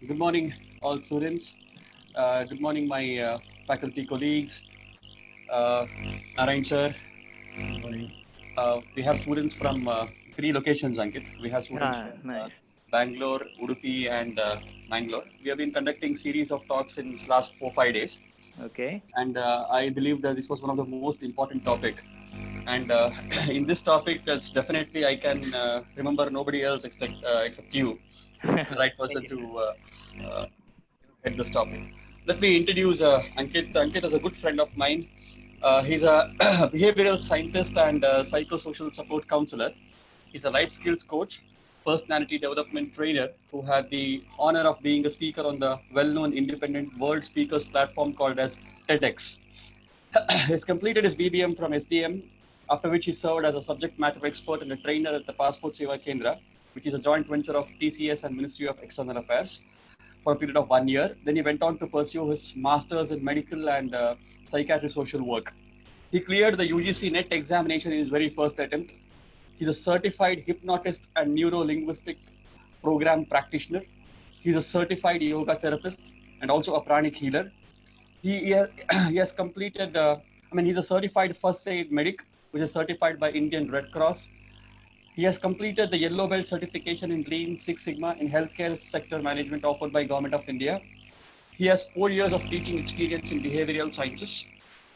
Good morning, all students. Good morning, my faculty colleagues. Uh, Narayan sir. Good morning. We have students from three locations, Ankit. We have students Ah, from nice. Bangalore, Udupi, and Mangalore. We have been conducting series of talks in last 4 5 days, Okay. and I believe that this was one of the most important topic. And in this topic, that's definitely I can remember nobody else except you, the right Thank person you, to sir. uh, head this topic. Let me introduce Ankit. Ankit is a good friend of mine. He's a behavioral scientist and psychosocial support counselor. He's a life skills coach, personality development trainer who had the honor of being a speaker on the well-known independent world speakers platform called as TEDx. He's completed his BBM from SDM, after which he served as a subject matter expert and a trainer at the Passport Seva Kendra, which is a joint venture of TCS and Ministry of External Affairs, for a period of 1 year. Then he went on to pursue his master's in medical and psychiatry social work. He cleared the UGC NET examination in his very first attempt. He's a certified hypnotist and neuro linguistic program practitioner. He's a certified yoga therapist and also a pranic healer. He has completed, he's a certified first aid medic, which is certified by Indian Red Cross. He has completed the Yellow Belt certification in Lean Six Sigma in healthcare sector management offered by Government of India. He has 4 years of teaching experience in behavioral sciences,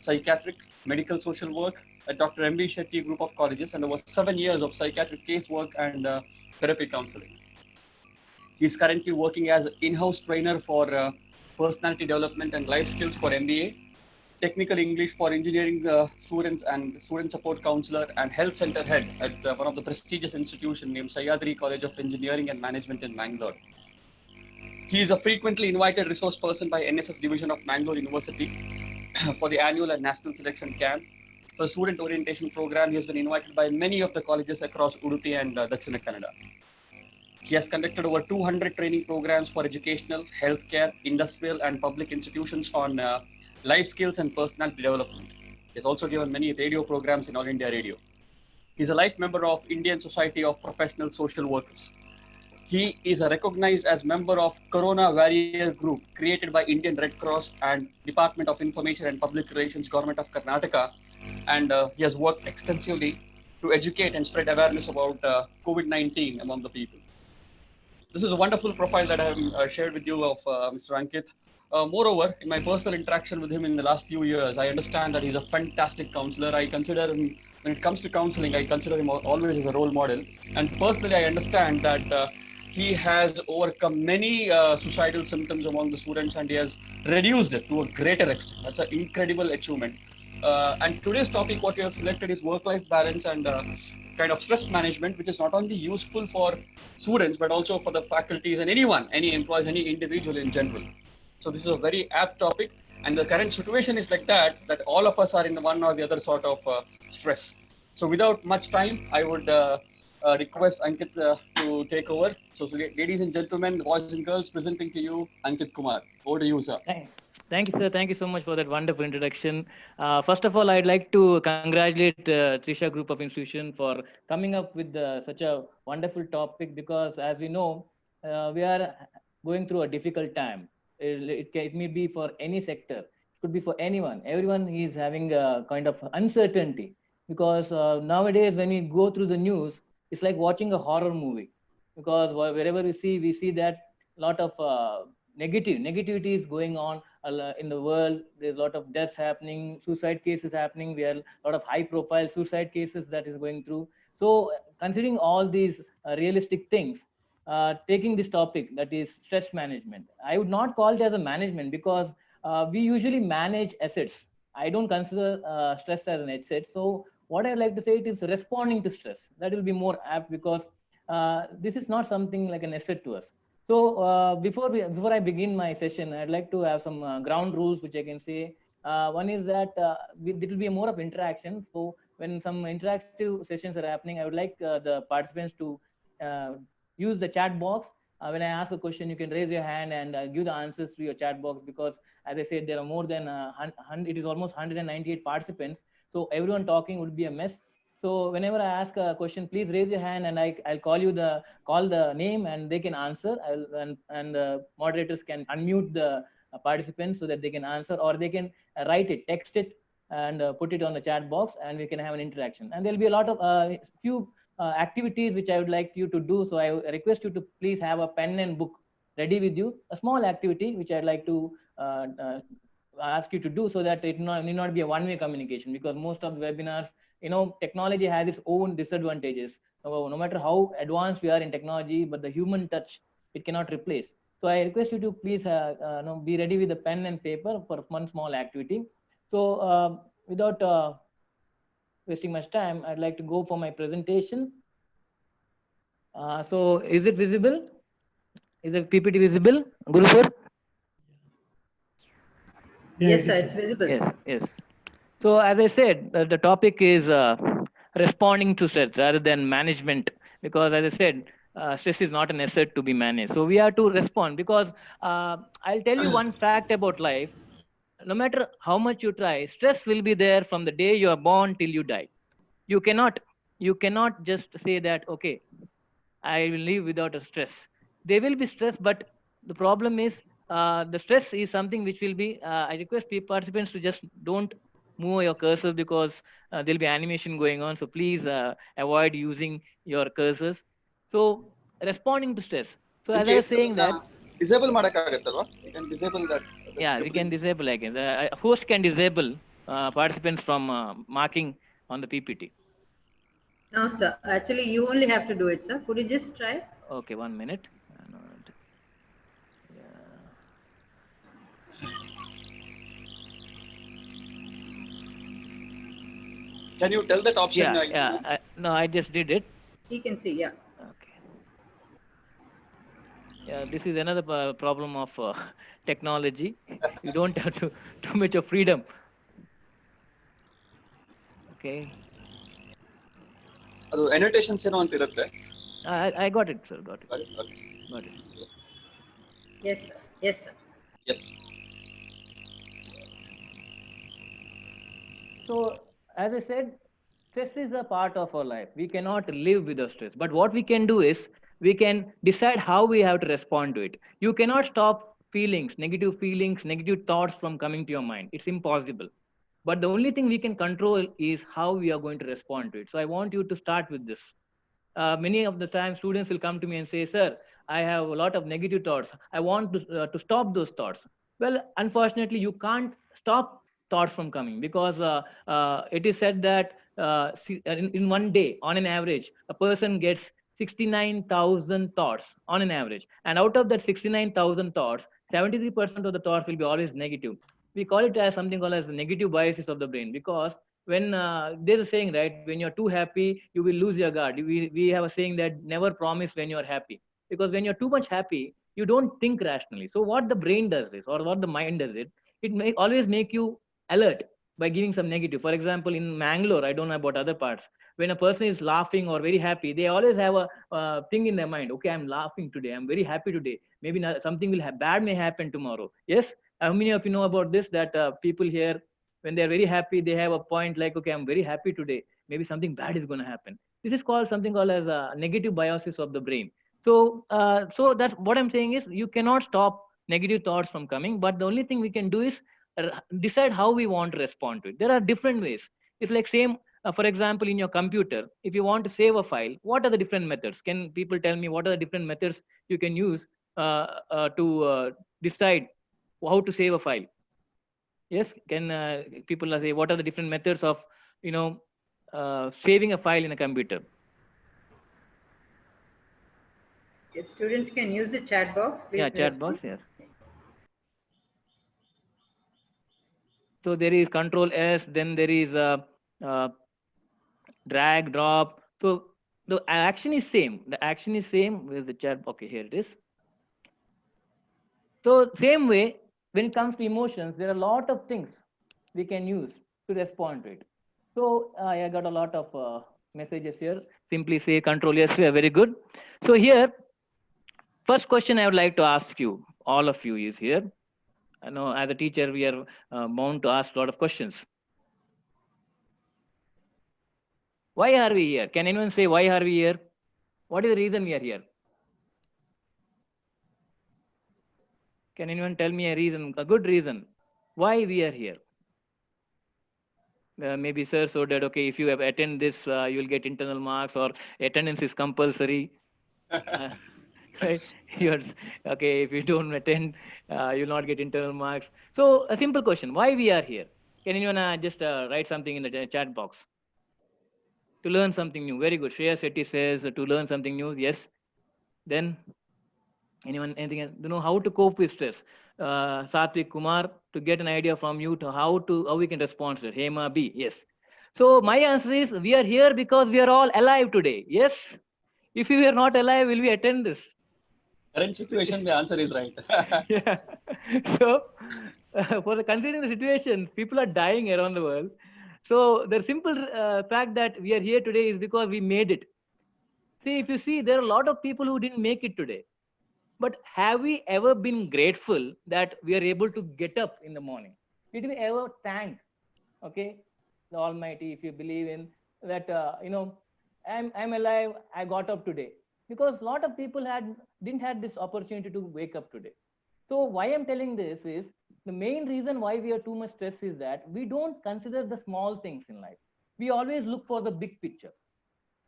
psychiatric, medical social work at Dr. M.B. Shetty Group of Colleges, and over 7 years of psychiatric casework and therapy counseling. He is currently working as in-house trainer for personality development and life skills for MBA, technical English for engineering students, and student support counselor and health center head at one of the prestigious institution named Sayadri College of Engineering and Management in Mangalore. He is a frequently invited resource person by NSS Division of Mangalore University for the annual and national selection camp. For student orientation program, he has been invited by many of the colleges across Udupi and Dakshina Kannada. He has conducted over 200 training programs for educational, healthcare, industrial, and public institutions on life skills and personality development. He has also given many radio programs in All India Radio. He is a life member of Indian Society of Professional Social Workers. He is recognized as member of Corona Warrior Group created by Indian Red Cross and Department of Information and Public Relations, Government of Karnataka, and he has worked extensively to educate and spread awareness about COVID-19 among the people. This is a wonderful profile that I have shared with you of Mr. Ankit. Moreover, in my personal interaction with him in the last few years, I understand that he's a fantastic counselor. I consider him, when it comes to counseling, I consider him always as a role model. And personally, I understand that he has overcome many suicidal symptoms among the students and he has reduced it to a greater extent. That's an incredible achievement. And today's topic, what we have selected is work-life balance and kind of stress management, which is not only useful for students, but also for the faculties and anyone, any employees, any individual in general. So this is a very apt topic. And the current situation is like that all of us are in one or the other sort of stress. So without much time, I would request Ankit to take over. So, ladies and gentlemen, boys and girls, presenting to you Ankit Kumar. Over to you, sir. Thank thank you, sir. Thank you so much for that wonderful introduction. First of all, I'd like to congratulate Trisha Group of Institution for coming up with such a wonderful topic because, as we know, we are going through a difficult time. It may be for any sector. It could be for anyone. Everyone is having a kind of uncertainty because nowadays, when we go through the news, it's like watching a horror movie because wherever we see that a lot of negativity is going on in the world. There's a lot of deaths happening, suicide cases happening. There are a lot of high profile suicide cases that is going through. So considering all these realistic things, taking this topic, that is stress management, I would not call it as a management because we usually manage assets. I don't consider stress as an asset. So what I like to say, it is responding to stress. That will be more apt because this is not something like an asset to us. So before I begin my session, I'd like to have some ground rules which I can say. One is that it will be more of interaction. So when some interactive sessions are happening, I would like the participants to uh, use the chat box. When I ask a question, you can raise your hand and give the answers to your chat box because, as I said, there are more than it is almost 198 participants. So everyone talking would be a mess. So whenever I ask a question, please raise your hand, and I'll call the name, and they can answer. And moderators can unmute the participants so that they can answer, or they can write it, text it, and put it on the chat box, and we can have an interaction. And there'll be a lot of few activities which I would like you to do. So I request you to please have a pen and book ready with you. A small activity which I'd like to ask you to do, so that it need not be a one-way communication, because most of the webinars, technology has its own disadvantages. No matter how advanced we are in technology, but the human touch, it cannot replace. So I request you to please be ready with a pen and paper for one small activity. So without wasting much time, I'd like to go for my presentation. So is it visible? Is the PPT visible, Guru sir? Yes, sir, it's visible. Yes. So as I said, the topic is responding to stress rather than management, because as I said, stress is not an asset to be managed. So we have to respond, because I'll tell you one fact about life. No matter how much you try, stress will be there from the day you are born till you die. You cannot just say that, okay, I will live without a stress. There will be stress, but the problem is the stress is something which will be. I request participants to just don't move your cursor, because there'll be animation going on. So please avoid using your cursors. So responding to stress. So as I was saying that. Disable ಮಾಡಕ್ಕಾಗತ್ತಲ್ವಾ? You can disable that. Yeah, we can disable again. The host can disable participants from marking on the PPT. No, sir. Actually, you only have to do it, sir. Could you just try? Okay, 1 minute. Can you tell that option? No, I just did it. He can see, yeah. Okay. Yeah, this is another problem of technology. You don't have too much of freedom. Okay. ಅದು annotations ಏನೋ ಅಂತ ಇರುತ್ತೆ. I got it, sir. Got it. Okay. Got it. Yes, sir. Yes, sir. Yes. So, as I said, stress is a part of our life. We cannot live without stress. But what we can do is, we can decide how we have to respond to it. You cannot stop feelings, negative thoughts from coming to your mind. It's impossible. But the only thing we can control is how we are going to respond to it. So I want you to start with this. Many of the time, students will come to me and say, sir, I have a lot of negative thoughts. I want to stop those thoughts. Well, unfortunately, you can't stop thoughts from coming, because it is said that in one day, on an average, a person gets 69,000 thoughts on an average. And out of that 69,000 thoughts, 73% of the thoughts will be always negative. We call it as something called as the negative biases of the brain, because when there's a saying, right, when you're too happy, you will lose your guard. We have a saying that never promise when you're happy, because when you're too much happy, you don't think rationally. So what the brain does is, or what the mind does it may always make you alert by giving some negative. For example, in Mangalore, I don't know about other parts, when a person is laughing or very happy, they always have a thing in their mind. Okay, I'm laughing today, I'm very happy today, maybe something will bad may happen tomorrow. Yes, how many of you know about this, that people here, when they're very happy, they have a point like, okay, I'm very happy today, maybe something bad is going to happen. This is called something called as a negative biases of the brain. So so that's what I'm saying is, you cannot stop negative thoughts from coming, but the only thing we can do is decide how we want to respond to it. There are different ways. It's like same, for example, in your computer, if you want to save a file, what are the different methods? Can people tell me what are the different methods you can use to decide how to save a file? Yes, can people say what are the different methods of saving a file in a computer? If students can use the chat box, please. Yeah, chat box, yes. So there is Control S, then there is drag, drop. So the action is same. The action is same with the chat. Okay, here it is. So same way, when it comes to emotions, there are a lot of things we can use to respond to it. So I got a lot of messages here. Simply say Control S, very good. So here, first question I would like to ask you, all of you is here. I know as a teacher, we are bound to ask a lot of questions. Why are we here? Can anyone say why are we here? What is the reason we are here? Can anyone tell me a reason, a good reason why we are here? Maybe sir, so that okay, if you have attend this, you will get internal marks, or attendance is compulsory. Right? You're okay. If you don't attend, you'll not get internal marks. So a simple question: why we are here? Can anyone just write something in the chat box? To learn something new. Very good. Shreya Shetty says to learn something new. Yes. Then anyone anything else? To know how to cope with stress. Satvik Kumar, to get an idea from you to how we can respond to it. Hema B. Yes. So my answer is we are here because we are all alive today. Yes. If we were not alive, will we attend this? Current situation, the answer is right. Yeah. So, for the considering the situation, people are dying around the world. So, the simple fact that we are here today is because we made it. See, if you see, there are a lot of people who didn't make it today. But have we ever been grateful that we are able to get up in the morning? Did we ever thank, okay, the Almighty, if you believe in that, I'm alive, I got up today? Because a lot of people didn't had this opportunity to wake up today. So why I'm telling this is the main reason why we are too much stress is that we don't consider the small things in life. We always look for the big picture.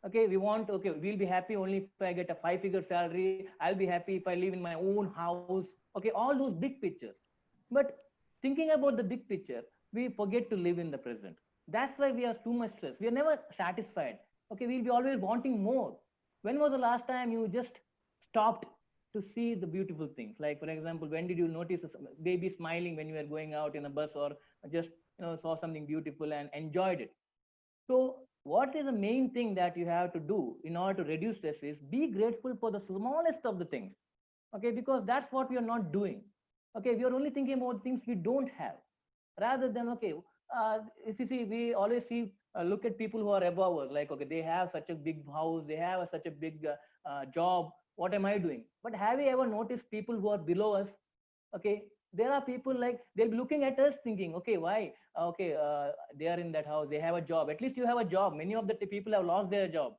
Okay, we'll be happy only if I get a 5-figure salary. I'll be happy if I live in my own house. Okay, all those big pictures. But thinking about the big picture, we forget to live in the present. That's why we are too much stressed. We are never satisfied. Okay, we'll be always wanting more. When was the last time you just stopped to see the beautiful things? Like, for example, when did you notice a baby smiling when you were going out in a bus, or just saw something beautiful and enjoyed it? So what is the main thing that you have to do in order to reduce stress is be grateful for the smallest of the things. Okay, because that's what we are not doing. Okay, we are only thinking about things we don't have, rather than okay. If you see, we always see look at people who are above us, like okay, they have such a big house, they have such a big job. What am I doing? But have you ever noticed people who are below us? Okay, there are people like they'll be looking at us thinking, okay, why? Okay, they are in that house, they have a job. At least you have a job. Many of the people have lost their job.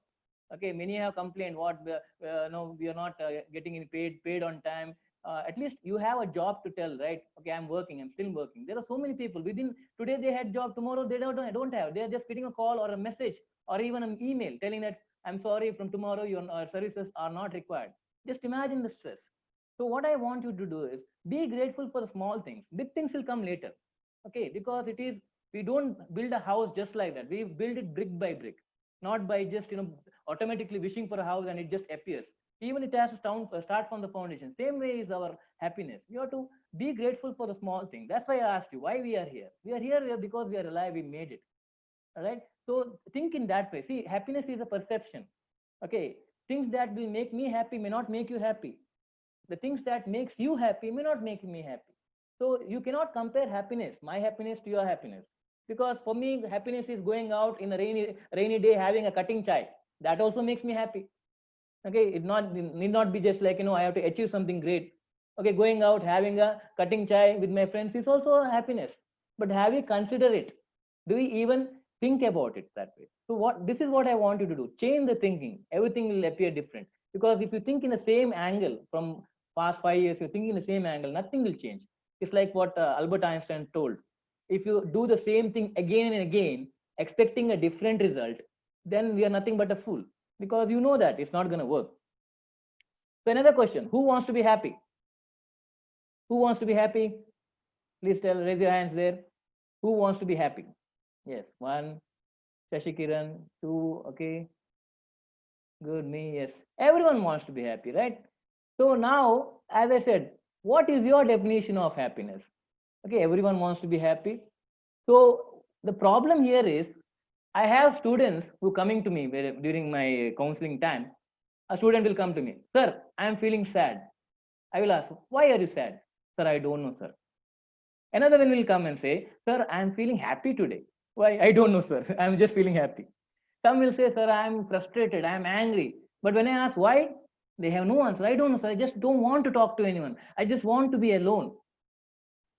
Okay, many have complained what no, we are not getting any paid on time. At least you have a job to tell, right? Okay, I'm working, I'm still working. There are so many people within today they had job, tomorrow they don't have. They're just getting a call or a message or even an email telling that I'm sorry, from tomorrow your services are not required. Just imagine the stress. So what I want you to do is be grateful for the small things. Big things will come later. Okay, because it is, we don't build a house just like that. We build it brick by brick, not by just automatically wishing for a house and it just appears. Even it has to start from the foundation. Same way is our happiness. You have to be grateful for the small thing. That's why I asked you why we are here. We are here because we are alive. We made it. All right. So think in that way. See, happiness is a perception. Okay, things that will make me happy may not make you happy. The things that makes you happy may not make me happy. So you cannot compare happiness, my happiness, to your happiness. Because for me, happiness is going out in a rainy day having a cutting chai. That also makes me happy. Okay, it need not be just like I have to achieve something great. Okay, going out having a cutting chai with my friends is also a happiness. But have we considered it? Do we even think about it that way? So this is what I want you to do. Change the thinking. Everything will appear different. Because if you think in the same angle from past 5 years, you're thinking in the same angle, nothing will change. It's like what Albert Einstein told. If you do the same thing again and again, expecting a different result, then we are nothing but a fool, because you know that it's not going to work. So another question, who wants to be happy? Who wants to be happy? Please raise your hands there. Who wants to be happy? Yes, one. Shashikiran, two. Okay, good. Me, yes. Everyone wants to be happy, right? So now, as I said, what is your definition of happiness? Okay, everyone wants to be happy. So the problem here is, I have students who coming to me during my counseling time. A student will come to me, sir, I am feeling sad. I will ask, why are you sad? Sir, I don't know, sir. Another one will come and say, sir, I am feeling happy today. Why? I don't know, sir. I am just feeling happy. Some will say, sir, I am frustrated, I am angry. But when I ask why, they have no answer. I don't know, sir. I just don't want to talk to anyone. I just want to be alone.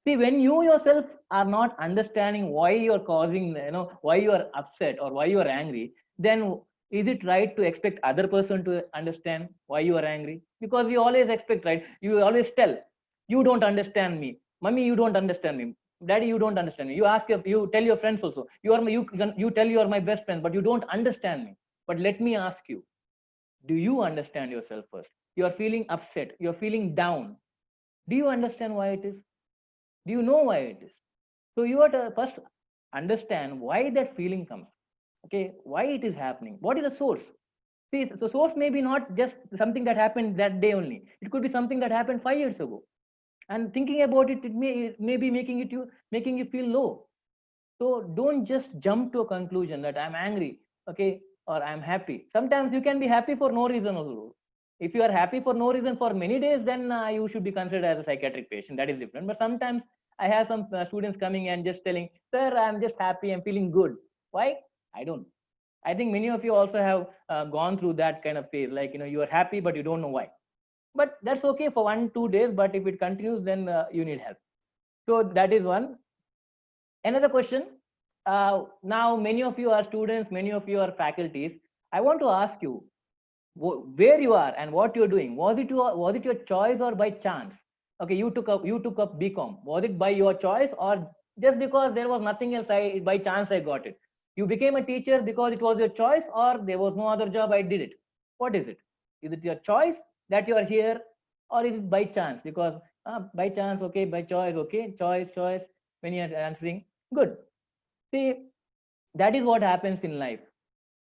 See, when you yourself are not understanding why you are causing, why you are upset or why you are angry, then is it right to expect other person to understand why you are angry? Because we always expect, right? You always tell, you don't understand me, mommy, you don't understand me, daddy, you don't understand me. You ask you tell your friends also, you tell you are my best friend, but you don't understand me. But let me ask you, do you understand yourself first? You are feeling upset, you are feeling down. Do you understand why it is? Do you know why it is? So you have to first understand why that feeling comes. Okay, why it is happening? What is the source? See, the source may be not just something that happened that day only. It could be something that happened 5 years ago. And thinking about it, it may be making you feel low. So don't just jump to a conclusion that I'm angry, okay, or I'm happy. Sometimes you can be happy for no reason also. If you are happy for no reason for many days, then you should be considered as a psychiatric patient. That is different. But sometimes I have some students coming and just telling, sir, I'm just happy, I'm feeling good. Why? I don't. I think many of you also have gone through that kind of phase, like, you are happy, but you don't know why. But that's okay for 1-2 days. But if it continues, then you need help. So that is one. Another question. Now, many of you are students, many of you are faculties. I want to ask you, where you are and what you're doing. Was it your choice or by chance? Okay, you took up BCom. Was it by your choice or just because there was nothing else? By chance I got it. You became a teacher because it was your choice, or there was no other job, I did it. What is it? Is it your choice that you are here, or is it by chance? Because by chance, okay, by choice, okay, choice. When you are answering, good. See, that is what happens in life.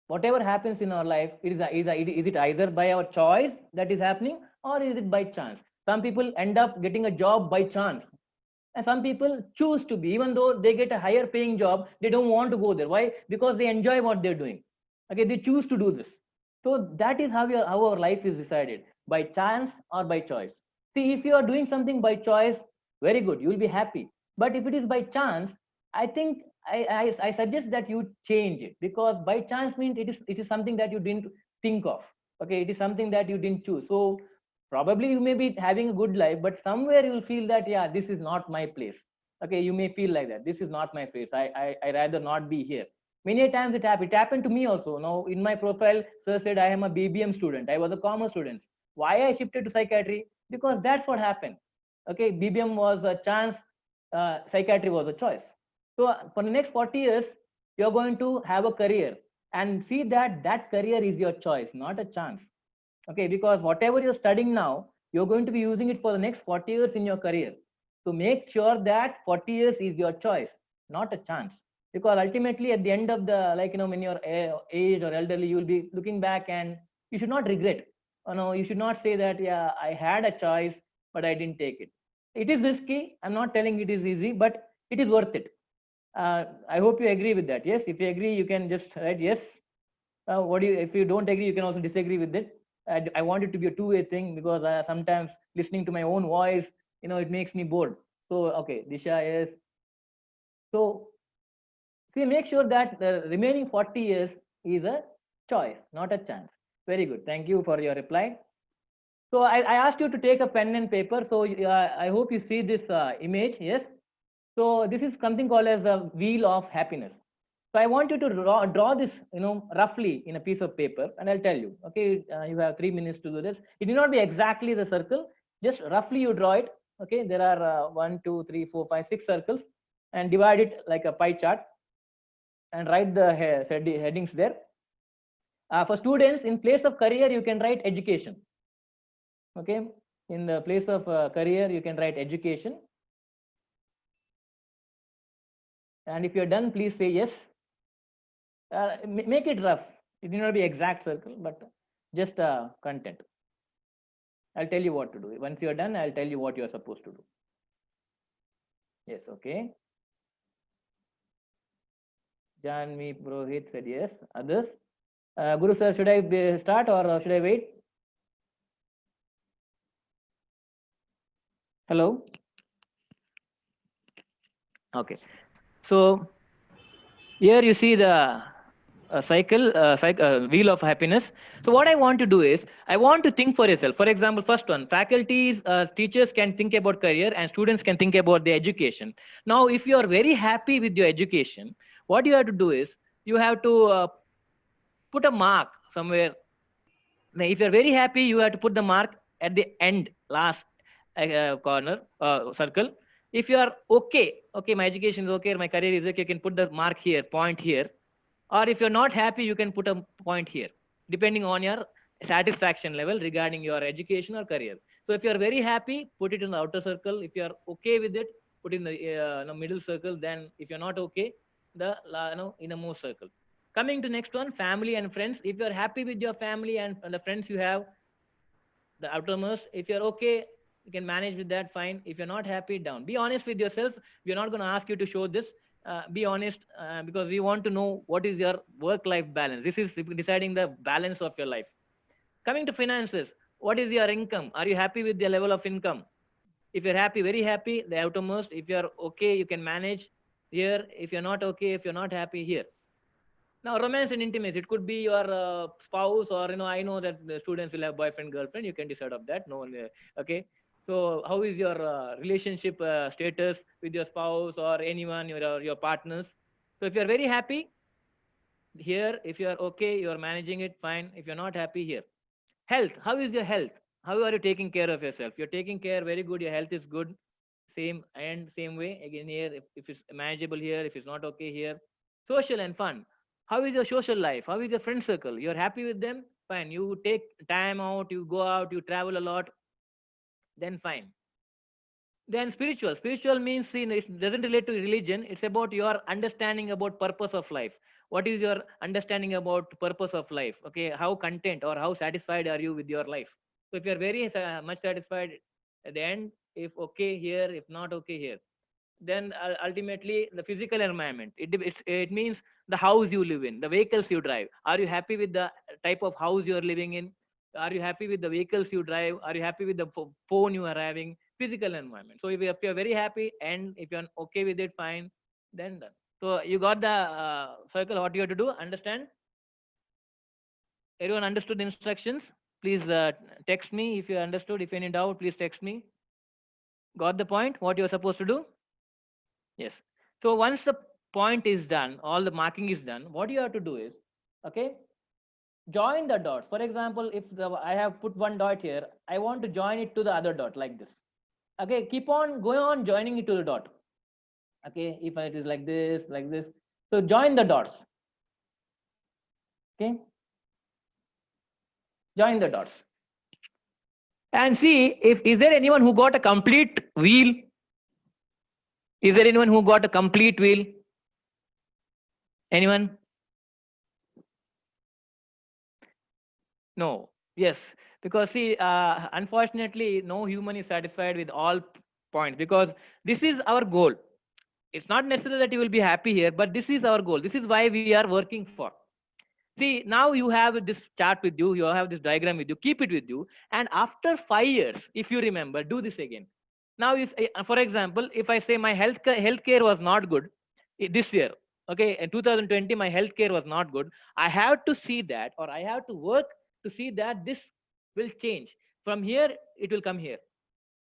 Whatever happens in our life, is it either by our choice that is happening, or is it by chance? Some people end up getting a job by chance, and some people choose to be, even though they get a higher paying job, they don't want to go there. Why? Because they enjoy what they're doing. Okay, they choose to do this. So that is how our life is decided, by chance or by choice. See, if you are doing something by choice, very good, you will be happy. But if it is by chance, I think I suggest that you change it, because by chance means it is something that you didn't think of. Okay, it is something that you didn't choose. So probably you may be having a good life, but somewhere you will feel that, yeah, this is not my place. Okay, you may feel like that, this is not my place. I rather not be here. Many times it happened to me also. Now in my profile, sir said I am a BBM student, I was a commerce student. Why I shifted to psychiatry? Because that's what happened. Okay, BBM was a chance, psychiatry was a choice. So for the next 40 years, you're going to have a career, and see that that career is your choice, not a chance. Okay, because whatever you're studying now, you're going to be using it for the next 40 years in your career. So make sure that 40 years is your choice, not a chance. Because ultimately at the end of the, like, when you're aged or elderly, you will be looking back and you should not regret. You should not say that, yeah, I had a choice, but I didn't take it. It is risky. I'm not telling it is easy, but it is worth it. I hope you agree with that. Yes, if you agree, you can just write yes. If you don't agree, you can also disagree with it. I want it to be a two-way thing, because sometimes listening to my own voice, it makes me bored. So, okay, Disha is. So, see, make sure that the remaining 40 years is a choice, not a chance. Very good. Thank you for your reply. So, I asked you to take a pen and paper. So, I hope you see this image. Yes. So, this is something called as the wheel of happiness. So I want you to draw this, roughly in a piece of paper, and I'll tell you. Okay, you have 3 minutes to do this. It will not be exactly the circle, just roughly you draw it. Okay, there are 1, 2, 3, 4, 5, 6 circles, and divide it like a pie chart, and write the headings there. For students, in place of career, you can write education. Okay, in the place of career, you can write education. And if you're done, please say yes. Make it rough. It may not be exact circle, but just content. I'll tell you what to do. Once you're done, I'll tell you what you're supposed to do. Yes, okay. Janvi Purohit said yes. Others? Guru sir, should I start or should I wait? Hello? Okay. So here you see the wheel of happiness. So what I want to do is, I want to think for yourself. For example, first one, faculties, teachers can think about career, and students can think about the education. Now, if you are very happy with your education, what you have to do is, you have to put a mark somewhere. Now, if you're very happy, you have to put the mark at the end, last corner, circle. If you are okay, okay, my education is okay, my career is okay, you can put the mark here, point here. Or if you're not happy, you can put a point here, depending on your satisfaction level regarding your education or career. So if you're very happy, put it in the outer circle. If you're okay with it, put in the middle circle. Then if you're not okay, the innermost circle. Coming to next one, family and friends. If you're happy with your family and the friends you have, the outermost. If you're okay, you can manage with that, fine. If you're not happy, down. Be honest with yourself. We're not going to ask you to show this. Be honest, because we want to know what is your work-life balance. This is deciding the balance of your life. Coming to finances, what is your income? Are you happy with the level of income? If you're happy, very happy, the outermost. If you're okay, you can manage here. If you're not okay, if you're not happy, here. Now, romance and intimacy, it could be your spouse, or I know that the students will have boyfriend, girlfriend. You can decide of that. No one, okay. So, how is your relationship status with your spouse or anyone, your partners? So, if you're very happy here, if you're okay, you're managing it, fine. If you're not happy here, health. How is your health? How are you taking care of yourself? You're taking care, very good. Your health is good. Same and same way again here. If it's manageable here, if it's not okay here. Social and fun. How is your social life? How is your friend circle? You're happy with them, fine. You take time out, you go out, you travel a lot, then fine. Then spiritual means, it doesn't relate to religion. It's about your understanding about purpose of life. What is your understanding about purpose of life? Okay, how content or how satisfied are you with your life? So if you're very much satisfied at the end, if okay here, if not okay here, then ultimately the physical environment, it means the house you live in, the vehicles you drive. Are you happy with the type of house you're living in? Are you happy with the vehicles you drive? Are you happy with the phone you are having? Physical environment. So if you're very happy and if you're okay with it, fine, then done. So you got the circle, what you have to do, understand? Everyone understood the instructions? Please text me if you understood. If any doubt, please text me. Got the point, what you're supposed to do? Yes. So once the point is done, all the marking is done, what you have to do is, okay, join the dots. For example, if I have put one dot here, I want to join it to the other dot like this. Okay, keep on going on joining it to the dot. Okay, if it is like this. So join the dots. Okay, join the dots. And see if is there anyone who got a complete wheel? Is there anyone who got a complete wheel? Anyone? No. Yes, because see, unfortunately, no human is satisfied with all points, because this is our goal. It's not necessary that you will be happy here, but this is our goal. This is why we are working for. See, now you have this chart with you, you have this diagram with you, keep it with you. And after 5 years, if you remember, do this again. Now, if, for example, if I say my healthcare was not good this year, okay, in 2020, my healthcare was not good, I have to see that, or I have to work to see that this will change. From here, it will come here.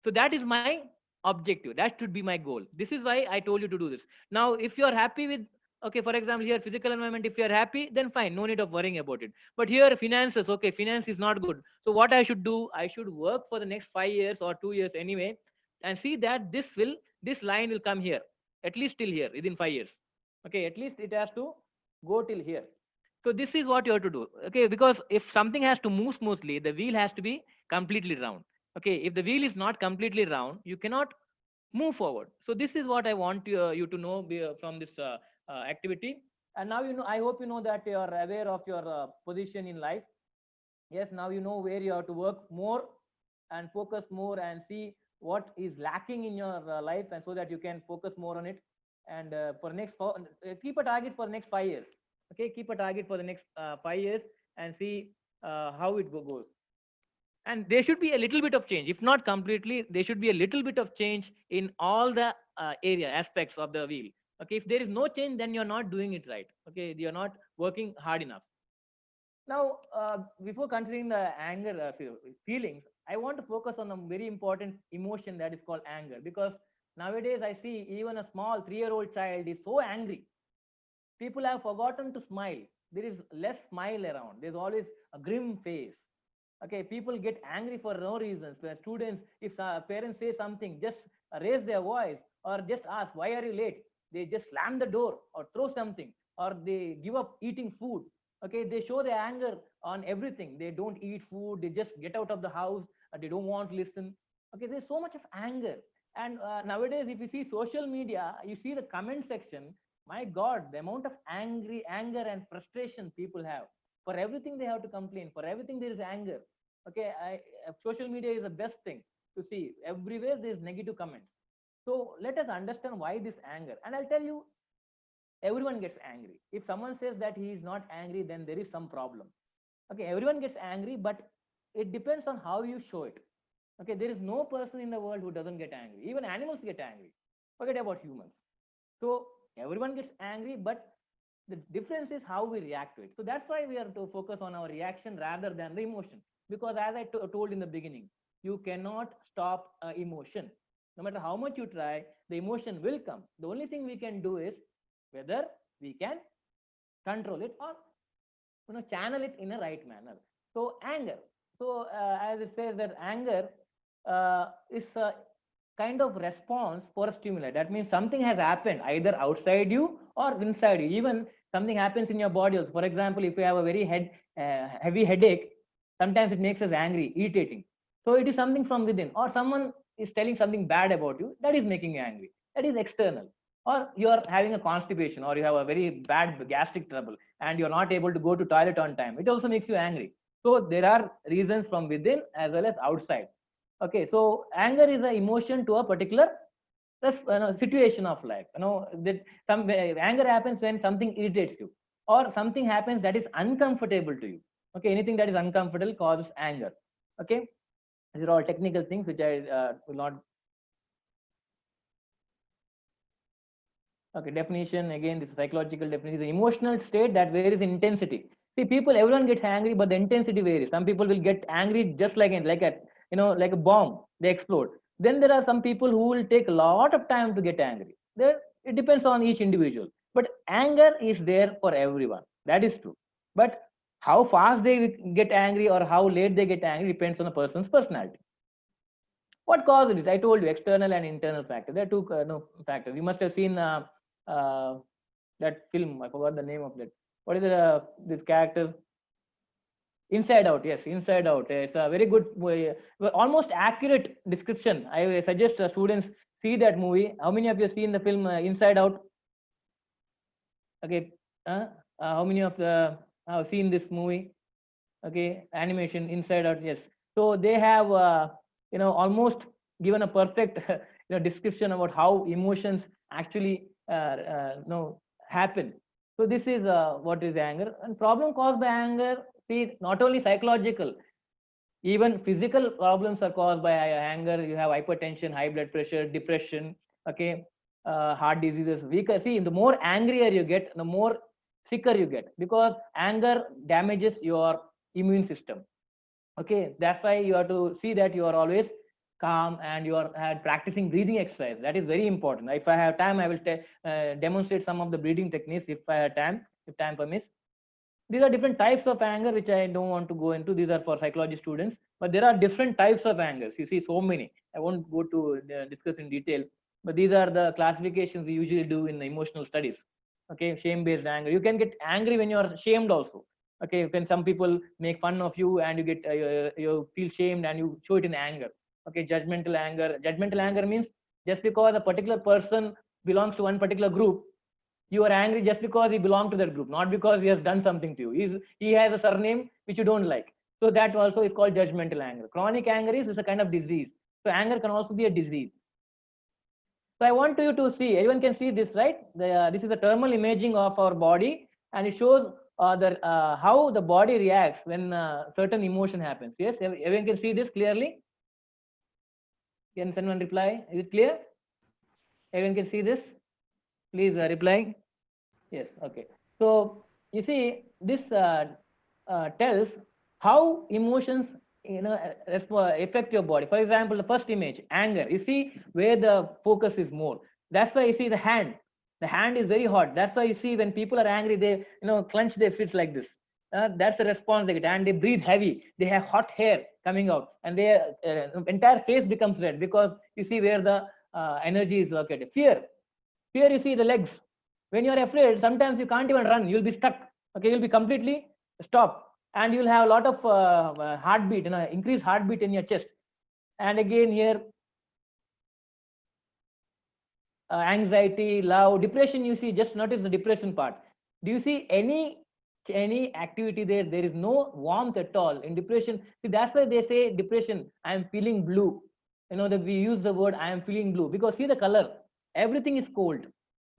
So that is my objective. That should be my goal. This is why I told you to do this. Now, if you are happy with, okay, for example, here physical environment, if you are happy, then fine, no need of worrying about it. But here finances, okay, finance is not good. So what I should do, I should work for the next 5 years or 2 years anyway, and see that this line will come here, at least till here within 5 years. Okay, at least it has to go till here. So this is what you have to do. Okay, because if something has to move smoothly, the wheel has to be completely round. Okay, if the wheel is not completely round, you cannot move forward. So this is what I want you to know from this activity. And now, I hope you know that you are aware of your position in life. Yes, now you know where you have to work more and focus more and see what is lacking in your life, and so that you can focus more on it. And for next keep a target for the next 5 years. Okay, keep a target for the next 5 years and see how it goes. And there should be a little bit of change, if not completely, there should be a little bit of change in all the area aspects of the wheel. Okay, if there is no change, then you're not doing it right. Okay, you're not working hard enough. Now, before considering the anger feelings, I want to focus on a very important emotion that is called anger, because nowadays I see even a small 3-year-old child is so angry. People have forgotten to smile. there is less smile around. There's always a grim face. Okay, people get angry for no reasons. Where students, if parents say something, just raise their voice or just ask, why are you late? They just slam the door or throw something, or they give up eating food. Okay, they show their anger on everything. They don't eat food. They just get out of the house. They don't want to listen. Okay, there's so much of anger. And nowadays, if you see social media, you see the comment section. My God, the amount of anger and frustration people have. For everything they have to complain. For everything there is anger. Okay, social media is the best thing to see. Everywhere there is negative comments. So let us understand why this anger. And I'll tell you, everyone gets angry. If someone says that he is not angry, then there is some problem. Okay, everyone gets angry, but it depends on how you show it. Okay, there is no person in the world who doesn't get angry. Even animals get angry. Forget about humans. So everyone gets angry, but the difference is how we react to it. So that's why we are to focus on our reaction rather than the emotion. Because as I told in the beginning, you cannot stop emotion. No matter how much you try, the emotion will come. The only thing we can do is whether we can control it or channel it in a right manner. So anger. So as it says that anger is a kind of response for a stimuli. That means something has happened either outside you or inside you. Even something happens in your body also. For example, if you have a very heavy headache, sometimes it makes us angry, irritating. So it is something from within, or someone is telling something bad about you, that is making you angry. That is external. Or you are having a constipation, or you have a very bad gastric trouble, and you're not able to go to toilet on time. It also makes you angry. So there are reasons from within as well as outside. Okay, so anger is an emotion to a particular situation of life. That some anger happens when something irritates you, or something happens that is uncomfortable to you. Okay, anything that is uncomfortable causes anger. Okay, these are all technical things which I will not. Okay, definition again. This is psychological definition. Is an emotional state that varies in intensity. See, people, everyone gets angry, but the intensity varies. Some people will get angry just like like a bomb, they explode. Then there are some people who will take a lot of time to get angry. It depends on each individual. But anger is there for everyone. That is true. But how fast they get angry or how late they get angry depends on a person's personality. What causes it? I told you, external and internal factors. There are two factors. You must have seen that film. I forgot the name of that. What is this character? Inside Out. Yes, Inside Out. It's a very good, almost accurate description. I suggest students see that movie. How many of you have seen the film Inside Out? Okay. How many of the have seen this movie? Okay, animation Inside Out. Yes. So they have almost given a perfect description about how emotions actually happen. So this is what is anger. And problem caused by anger, see, not only psychological, even physical problems are caused by anger. You have hypertension, high blood pressure, depression, okay, heart diseases. See, the more angrier you get, the more sicker you get, because anger damages your immune system. Okay, that's why you have to see that you are always calm and you are practicing breathing exercise. That is very important. If I have time, I will demonstrate some of the breathing techniques if I have time, if time permits. These are different types of anger which I don't want to go into. These are for psychology students, but there are different types of angers. You see so many. I won't go to discuss in detail, but these are the classifications we usually do in the emotional studies. Okay, shame-based anger. You can get angry when you are shamed also. Okay, when some people make fun of you and you get you feel shamed and you show it in anger. Okay, judgmental anger. Judgmental anger means just because a particular person belongs to one particular group, you are angry just because he belongs to that group, not because he has done something to you. He has a surname which you don't like. So that also is called judgmental anger. Chronic anger is a kind of disease. So anger can also be a disease. So I want you to see, everyone can see this, right? This is a thermal imaging of our body, and it shows how the body reacts when certain emotion happens. Yes, everyone can see this clearly? Can someone reply? Is it clear? Everyone can see this? Please reply. Yes, okay. So you see, this tells how emotions affect your body. For example, the first image, anger. You see where the focus is more. That's why you see the hand. The hand is very hot. That's why you see when people are angry, they clench their fists like this. That's the response they get, and they breathe heavy. They have hot hair coming out, and their entire face becomes red because you see where the energy is located. Fear. You see the legs. When you are afraid, sometimes you can't even run. You'll be stuck. Okay, you'll be completely stopped, and you'll have a lot of heartbeat, increased heartbeat in your chest. And again here, anxiety, love, depression. You see, just notice the depression part. Do you see any activity there? There is no warmth at all in depression. See, that's why they say depression, I am feeling blue. That we use the word I am feeling blue, because see the color, everything is cold.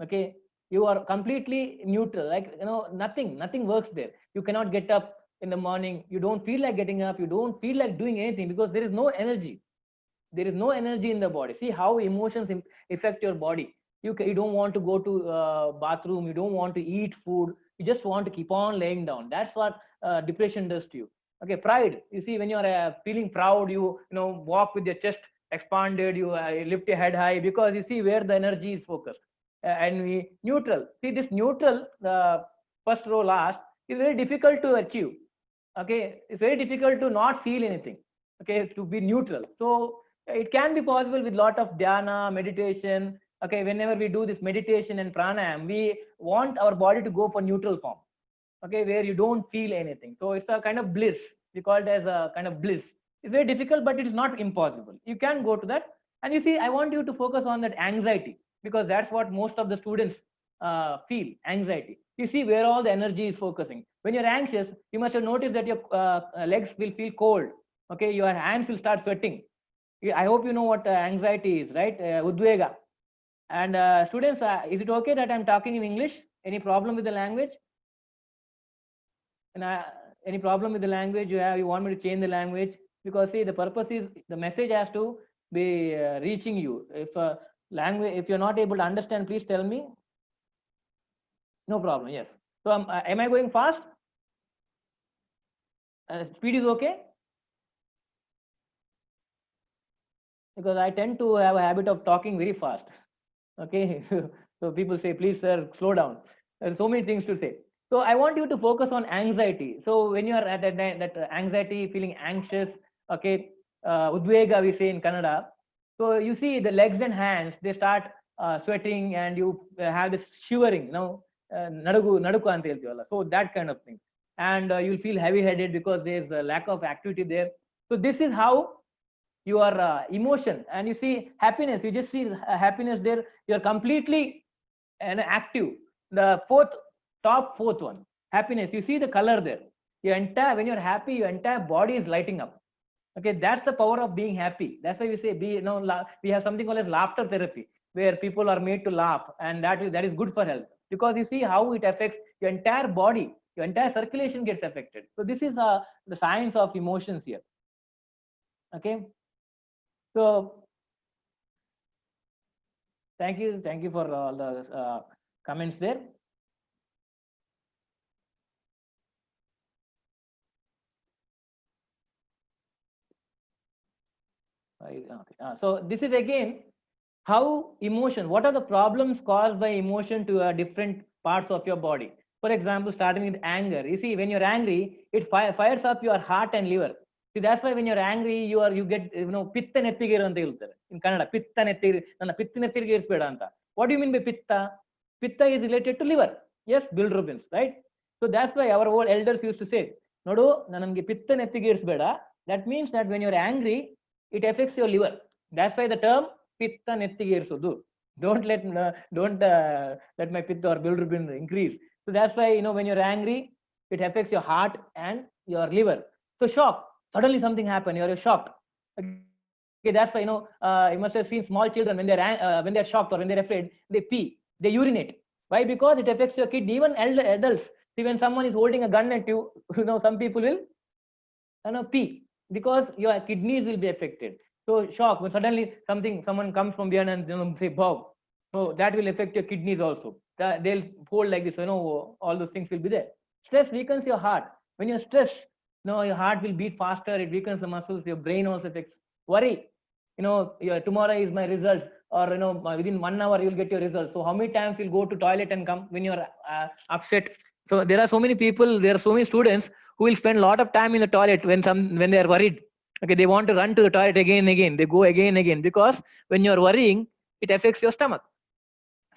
Okay, you are completely neutral, like nothing works there. You cannot get up in the morning, you don't feel like getting up, you don't feel like doing anything, because there is no energy. There is no energy in the body. See how emotions affect your body. You don't want to go to bathroom, you don't want to eat food, you just want to keep on laying down. That's what depression does to you. Okay, pride. You see, when you are feeling proud, you walk with your chest expanded, you lift your head high, because you see where the energy is focused. And we neutral. See this neutral, the first row last, is very difficult to achieve. Okay, it's very difficult to not feel anything. Okay, to be neutral. So it can be possible with lot of dhyana, meditation. Okay, whenever we do this meditation and pranayam, we want our body to go for neutral form. Okay, where you don't feel anything. So it's a kind of bliss. We call it as a kind of bliss. It's very difficult, but it is not impossible. You can go to that. And you see, I want you to focus on that anxiety, because that's what most of the students feel, anxiety. You see where all the energy is focusing. When you're anxious, you must have noticed that your legs will feel cold. Okay, your hands will start sweating. I hope you know what anxiety is, right? Udvega. And students, is it okay that I'm talking in English? Any problem with the language? And any problem with the language you have? You want me to change the language? Because see, the purpose is the message has to be reaching you. If language, if you're not able to understand, please tell me. No problem. Yes. So am I going fast? Speed is okay? Because I tend to have a habit of talking very fast. Okay, so people say, please sir, slow down. There are so many things to say. So I want you to focus on anxiety. So when you are at that anxiety, feeling anxious, okay, udvega we say in Kannada. So you see the legs and hands, they start sweating, and you have this shivering, nadagu anta heltivalla. So that kind of thing. And you'll feel heavy headed because there's a lack of activity there. So this is how your emotion. And you see happiness, you just see happiness there. You're completely active. The top fourth one, happiness. You see the color there. When you're happy, your entire body is lighting up. Okay, that's the power of being happy. That's why we say we have something called as laughter therapy, where people are made to laugh, and that is good for health, because you see how it affects your entire body. Your entire circulation gets affected. So this is the science of emotions here. Okay. So thank you for all the comments there. Okay. So this is again how emotion, what are the problems caused by emotion to different parts of your body. For example, starting with anger. You see, when you're angry, it fires up your heart and liver. See, that's why when you're angry, you get pitta nettigeru anta heltare in Kannada. Pitta nettigeru, nanna pitta nettigeru irsbeda anta. What do you mean by pitta? Pitta is related to liver. Yes, bilirubins, right? So that's why our old elders used to say, nodu nange pitta nettigeru irsbeda. That means that when you're angry, it affects your liver. That's why the term pitta nettigeru irsudu. Don't let my pitta or bilirubin increase. So that's why when you're angry, it affects your heart and your liver. So shock. Suddenly something happened, you're shocked. Okay, that's why you must have seen small children when they're shocked or when they're afraid, they pee, they urinate. Why? Because it affects your kidney. Even adults. See, when someone is holding a gun at you, some people will pee, because your kidneys will be affected. So shock, when suddenly someone comes from behind and say bow, so that will affect your kidneys also. They'll hold like this. All those things will be there. Stress weakens your heart. When you're stressed, your heart will beat faster. It weakens the muscles. Your brain also affects. Worry, tomorrow is my results. or within 1 hour you'll get your result. So how many times you'll go to toilet and come when you're upset? So there are so many people, there are so many students who will spend a lot of time in the toilet when they are worried. Okay, they want to run to the toilet again and again. They go again and again because when you're worrying, it affects your stomach.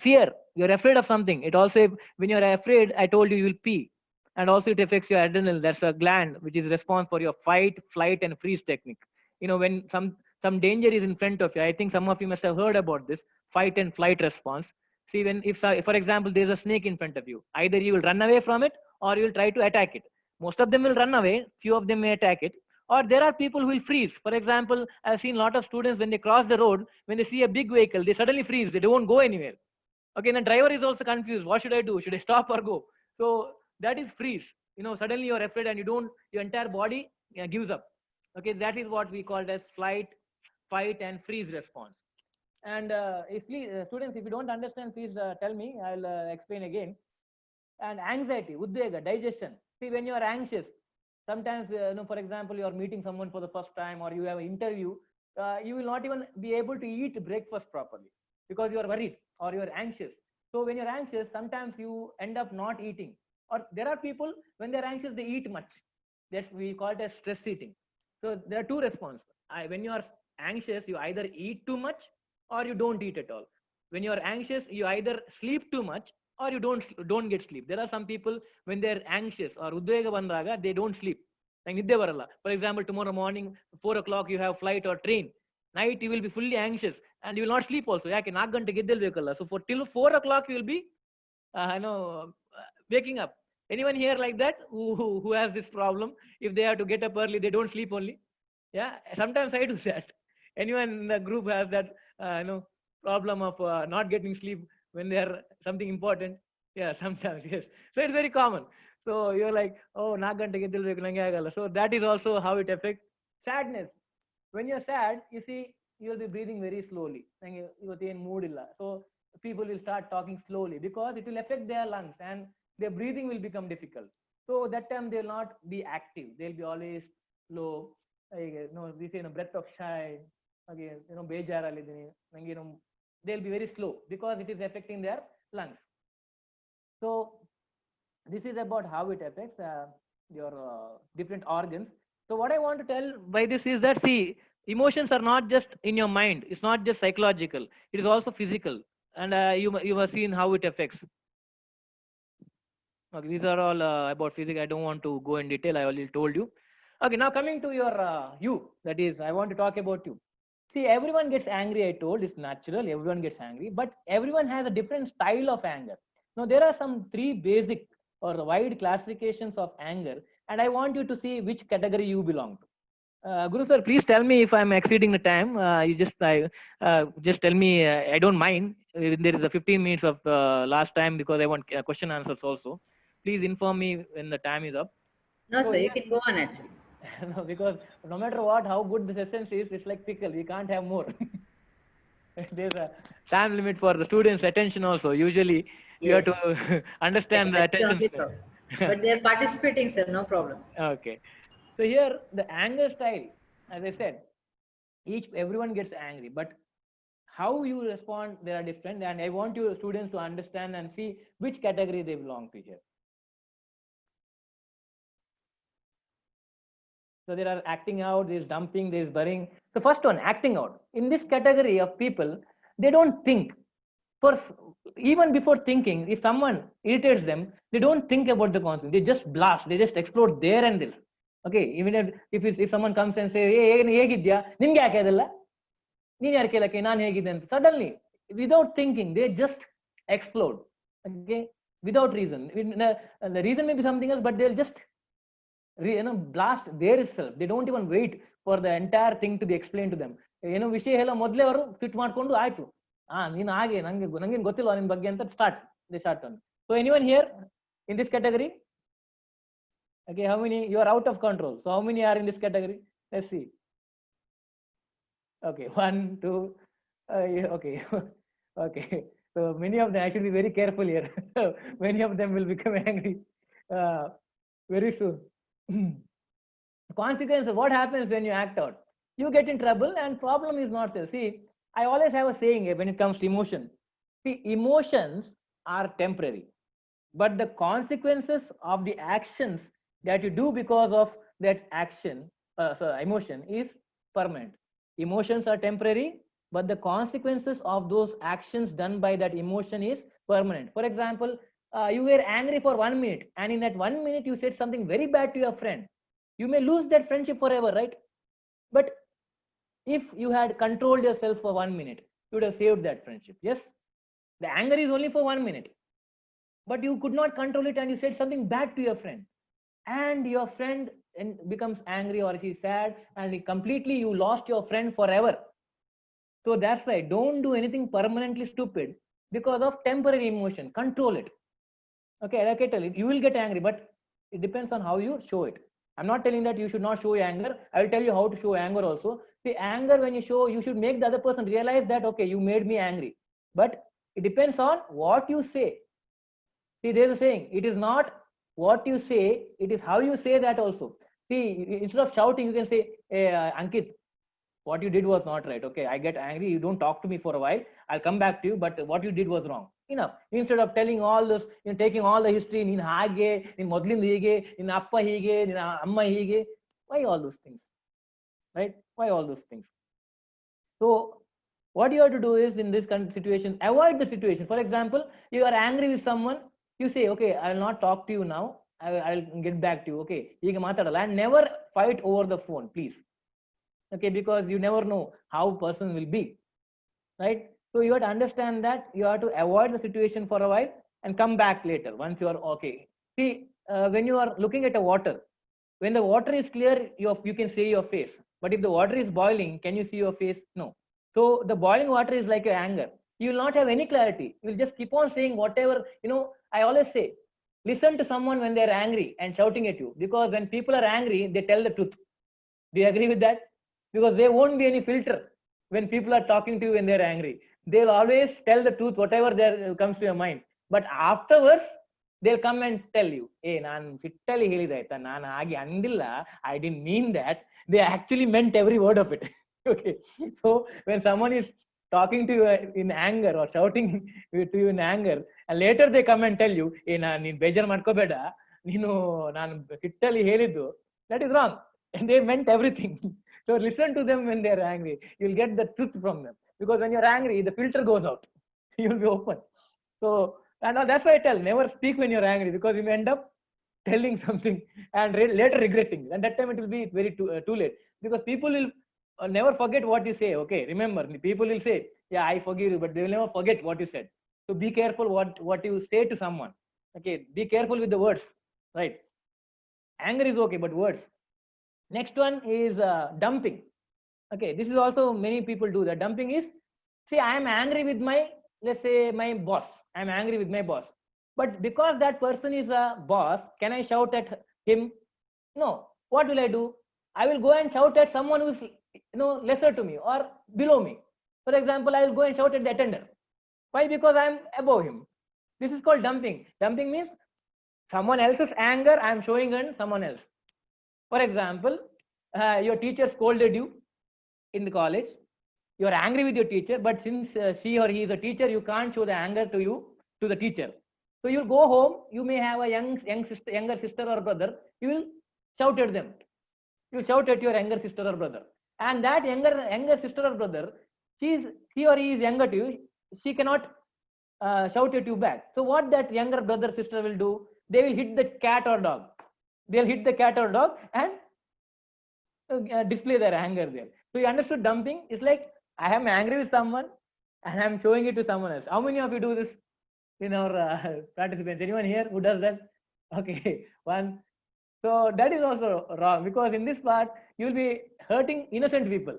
Fear, you're afraid of something. It also, when you're afraid, I told you, you will pee. And also it affects your adrenal. That's a gland which is responsible for your fight, flight, and freeze technique. When some danger is in front of you, I think some of you must have heard about this fight and flight response. See, if for example there's a snake in front of you, either you will run away from it or you will try to attack it. Most of them will run away, few of them may attack it, or there are people who will freeze. For example, I've seen a lot of students, when they cross the road, when they see a big vehicle, they suddenly freeze, they don't go anywhere. Okay, and the driver is also confused. What should I do? Should I stop or go? So that is freeze. Suddenly you're afraid and your entire body gives up. Okay, that is what we call as flight, fight, and freeze response. And if please, students, if you don't understand, please tell me. I'll explain again. And anxiety, uddega, digestion. See, when you are anxious, sometimes, for example, you are meeting someone for the first time or you have an interview, you will not even be able to eat breakfast properly because you are worried or you are anxious. So when you're anxious, sometimes you end up not eating. Or there are people, when they're anxious, they eat much. That's, we call it as stress eating. So there are two responses. When you are anxious, you either eat too much or you don't eat at all. When you are anxious, you either sleep too much or you don't get sleep. There are some people, when they're anxious or uddvega bandaga, they don't sleep. For example, tomorrow morning 4 o'clock you have flight or train. Night you will be fully anxious and you will not sleep also. So for till 4 o'clock you will be waking up. Anyone here like that who has this problem? If they have to get up early, they don't sleep only. Yeah, sometimes I do that. Anyone in the group has that problem of not getting sleep when they are something important? Yeah, sometimes, yes. So it's very common. So you're like, oh, so that is also how it affects sadness. When you're sad, you see, you'll be breathing very slowly. So people will start talking slowly because it will affect their lungs and their breathing will become difficult. So that time they'll not be active. They'll be always low. We say breath of shy. Again, they'll be very slow because it is affecting their lungs. So this is about how it affects your different organs. So what I want to tell by this is that, see, emotions are not just in your mind. It's not just psychological. It is also physical. And you have seen how it affects. Okay, these are all about physics. I don't want to go in detail. I already told you. Okay, now coming to your you. That is, I want to talk about you. See, everyone gets angry. I told it's natural. Everyone gets angry, but everyone has a different style of anger. Now there are some 3 basic or wide classifications of anger, and I want you to see which category you belong to. Guru sir, please tell me if I'm exceeding the time. You just tell me. I don't mind. There is a 15 minutes of last time because I want question answers also. Please inform me when the time is up. No, So sir, you yeah. can go on actually. No, because no matter what, how good the essence is, it's like pickle. We can't have more. There's a time limit for the students' attention also. Usually, you have Yes. to understand the That's the attention only span. problem. But they're participating, sir, no problem. Okay. So here, the anger style, as I said, everyone gets angry, but how you respond, they are different. And I want you students to understand and see which category they belong to here. So there are acting out, there is dumping, there is burying. The first one, acting out. In this category of people, they don't think. First, even before thinking, if someone irritates them, they don't think about the consequence. They just blast, they just explode there and there. Okay, even if someone comes and says, hey, nimge yaake adella? Neen yaar kelake, naan hegide. Suddenly, without thinking, they just explode. Okay, without reason. The reason may be something else, but they'll just blast there itself. They don't even wait for the entire thing to be explained to them. ವಿಷಯ ಎಲ್ಲ ಮೊದಲೇ ಅವರು fit ಮಾಡ್ಕೊಂಡು ಆಯ್ತು ನೀನು ಹಾಗೆ ನಂಗೇನು ಗೊತ್ತಿಲ್ಲ ನಿನ್ ಬಗ್ಗೆ ಅಂತ start on. So anyone here in this category? Okay, how many? You are out of control. So how many are in this category? Let's see. Okay, 1, 2. Okay. Okay, so many of them, I should be very careful here. Many of them will become angry very soon. Consequence of what happens when you act out, you get in trouble, and problem is not there. See, I always have a saying when it comes to emotion. See, emotions are temporary, but the consequences of the actions that you do because of that action, emotion, is permanent. Emotions are temporary, but the consequences of those actions done by that emotion is permanent. For example, you were angry for 1 minute, and in that 1 minute you said something very bad to your friend. You may lose that friendship forever, right? But if you had controlled yourself for 1 minute, you would have saved that friendship. Yes, the anger is only for 1 minute, but you could not control it and you said something bad to your friend, and your friend becomes angry or she's sad, and completely you lost your friend forever. So that's why don't do anything permanently stupid because of temporary emotion. Control it. Okay, like I tell you, you will get angry, but it depends on how you show it. I'm not telling that you should not show anger. I will tell you how to show anger also. See, anger, when you show, you should make the other person realize that, okay, you made me angry. But it depends on what you say. See, there's a saying, it is not what you say, it is how you say that also. See, instead of shouting, you can say, hey, Ankit, what you did was not right. Okay, I get angry, you don't talk to me for a while, I'll come back to you, but what you did was wrong. Enough. Instead of telling all this, taking all the history, in hage, in modlin hige, in appa hige, in amma hige, why all those things? Right? Why all those things? So what you have to do is, in this kind of situation, avoid the situation. For example, you are angry with someone, you say, okay, I will not talk to you now, I'll get back to you. Okay, ಈಗ ಮಾತಾಡಲ್ಲ, and never fight over the phone, please. Okay, because you never know how person will be, right? So you have to understand that you have to avoid the situation for a while and come back later once you are okay. See, when you are looking at a water, when the water is clear, you can see your face, but if the water is boiling, can you see your face? No. So the boiling water is like your anger. You will not have any clarity, you will just keep on saying whatever. I always say, listen to someone when they are angry and shouting at you, because when people are angry, they tell the truth. Do you agree with that? Because there won't be any filter when people are talking to you when they're angry. They'll always tell the truth, whatever there comes to your mind. But afterwards, they'll come and tell you, hey, ನಾನು ಫಿಟ್ಟಲ್ಲಿ ಹೇಳಿದೆ ಆಯ್ತಾ, ನಾನು ಹಾಗೆ ಅಂದಿಲ್ಲ, I didn't mean that. They actually meant every word of it. Okay. So when someone is talking to you in anger or shouting to you in anger, and later they come and tell you, hey, ನೀನು ಬೇಜಾರು ಮಾಡ್ಕೋಬೇಡ, ನೀನು ನಾನು ಫಿಟ್ಟಲ್ಲಿ ಹೇಳಿದ್ದು, that is wrong. And they meant everything. So listen to them when they are angry. You'll get the truth from them. Because when you're angry, the filter goes out. You'll be open. So, and that's why I tell, never speak when you're angry, because you may end up telling something and later regretting. And that time it will be very too late. Because people will never forget what you say. Okay, remember, people will say, yeah, I forgive you, but they will never forget what you said. So be careful what you say to someone. Okay, be careful with the words. Right? Anger is okay, but words. Next one is dumping. Okay, this is also many people do that. Dumping is, see, I am angry with my, let's say, my boss. I am angry with my boss, but because that person is a boss, can I shout at him? No. What will I do? I will go and shout at someone who is lesser to me or below me. For example, I will go and shout at the attender. Why? Because I am above him. This is called dumping. Dumping means someone else's anger I am showing on someone else. For example, your teacher scolded you in the college. You are angry with your teacher, but since she or he is a teacher, you can't show the anger to the teacher. So you'll go home. You may have a younger sister or brother. You will shout at them. You shout at your younger sister or brother, and that younger sister or brother, he or he is younger to you. She cannot shout at you back. So what that younger brother sister will do? They will hit the cat or dog. They'll hit the cat or dog and display their anger there. So you understood dumping? It's like I am angry with someone and I'm showing it to someone else. How many of you do this in our participants? Anyone here who does that? Okay, one. So that is also wrong, because in this part you will be hurting innocent people.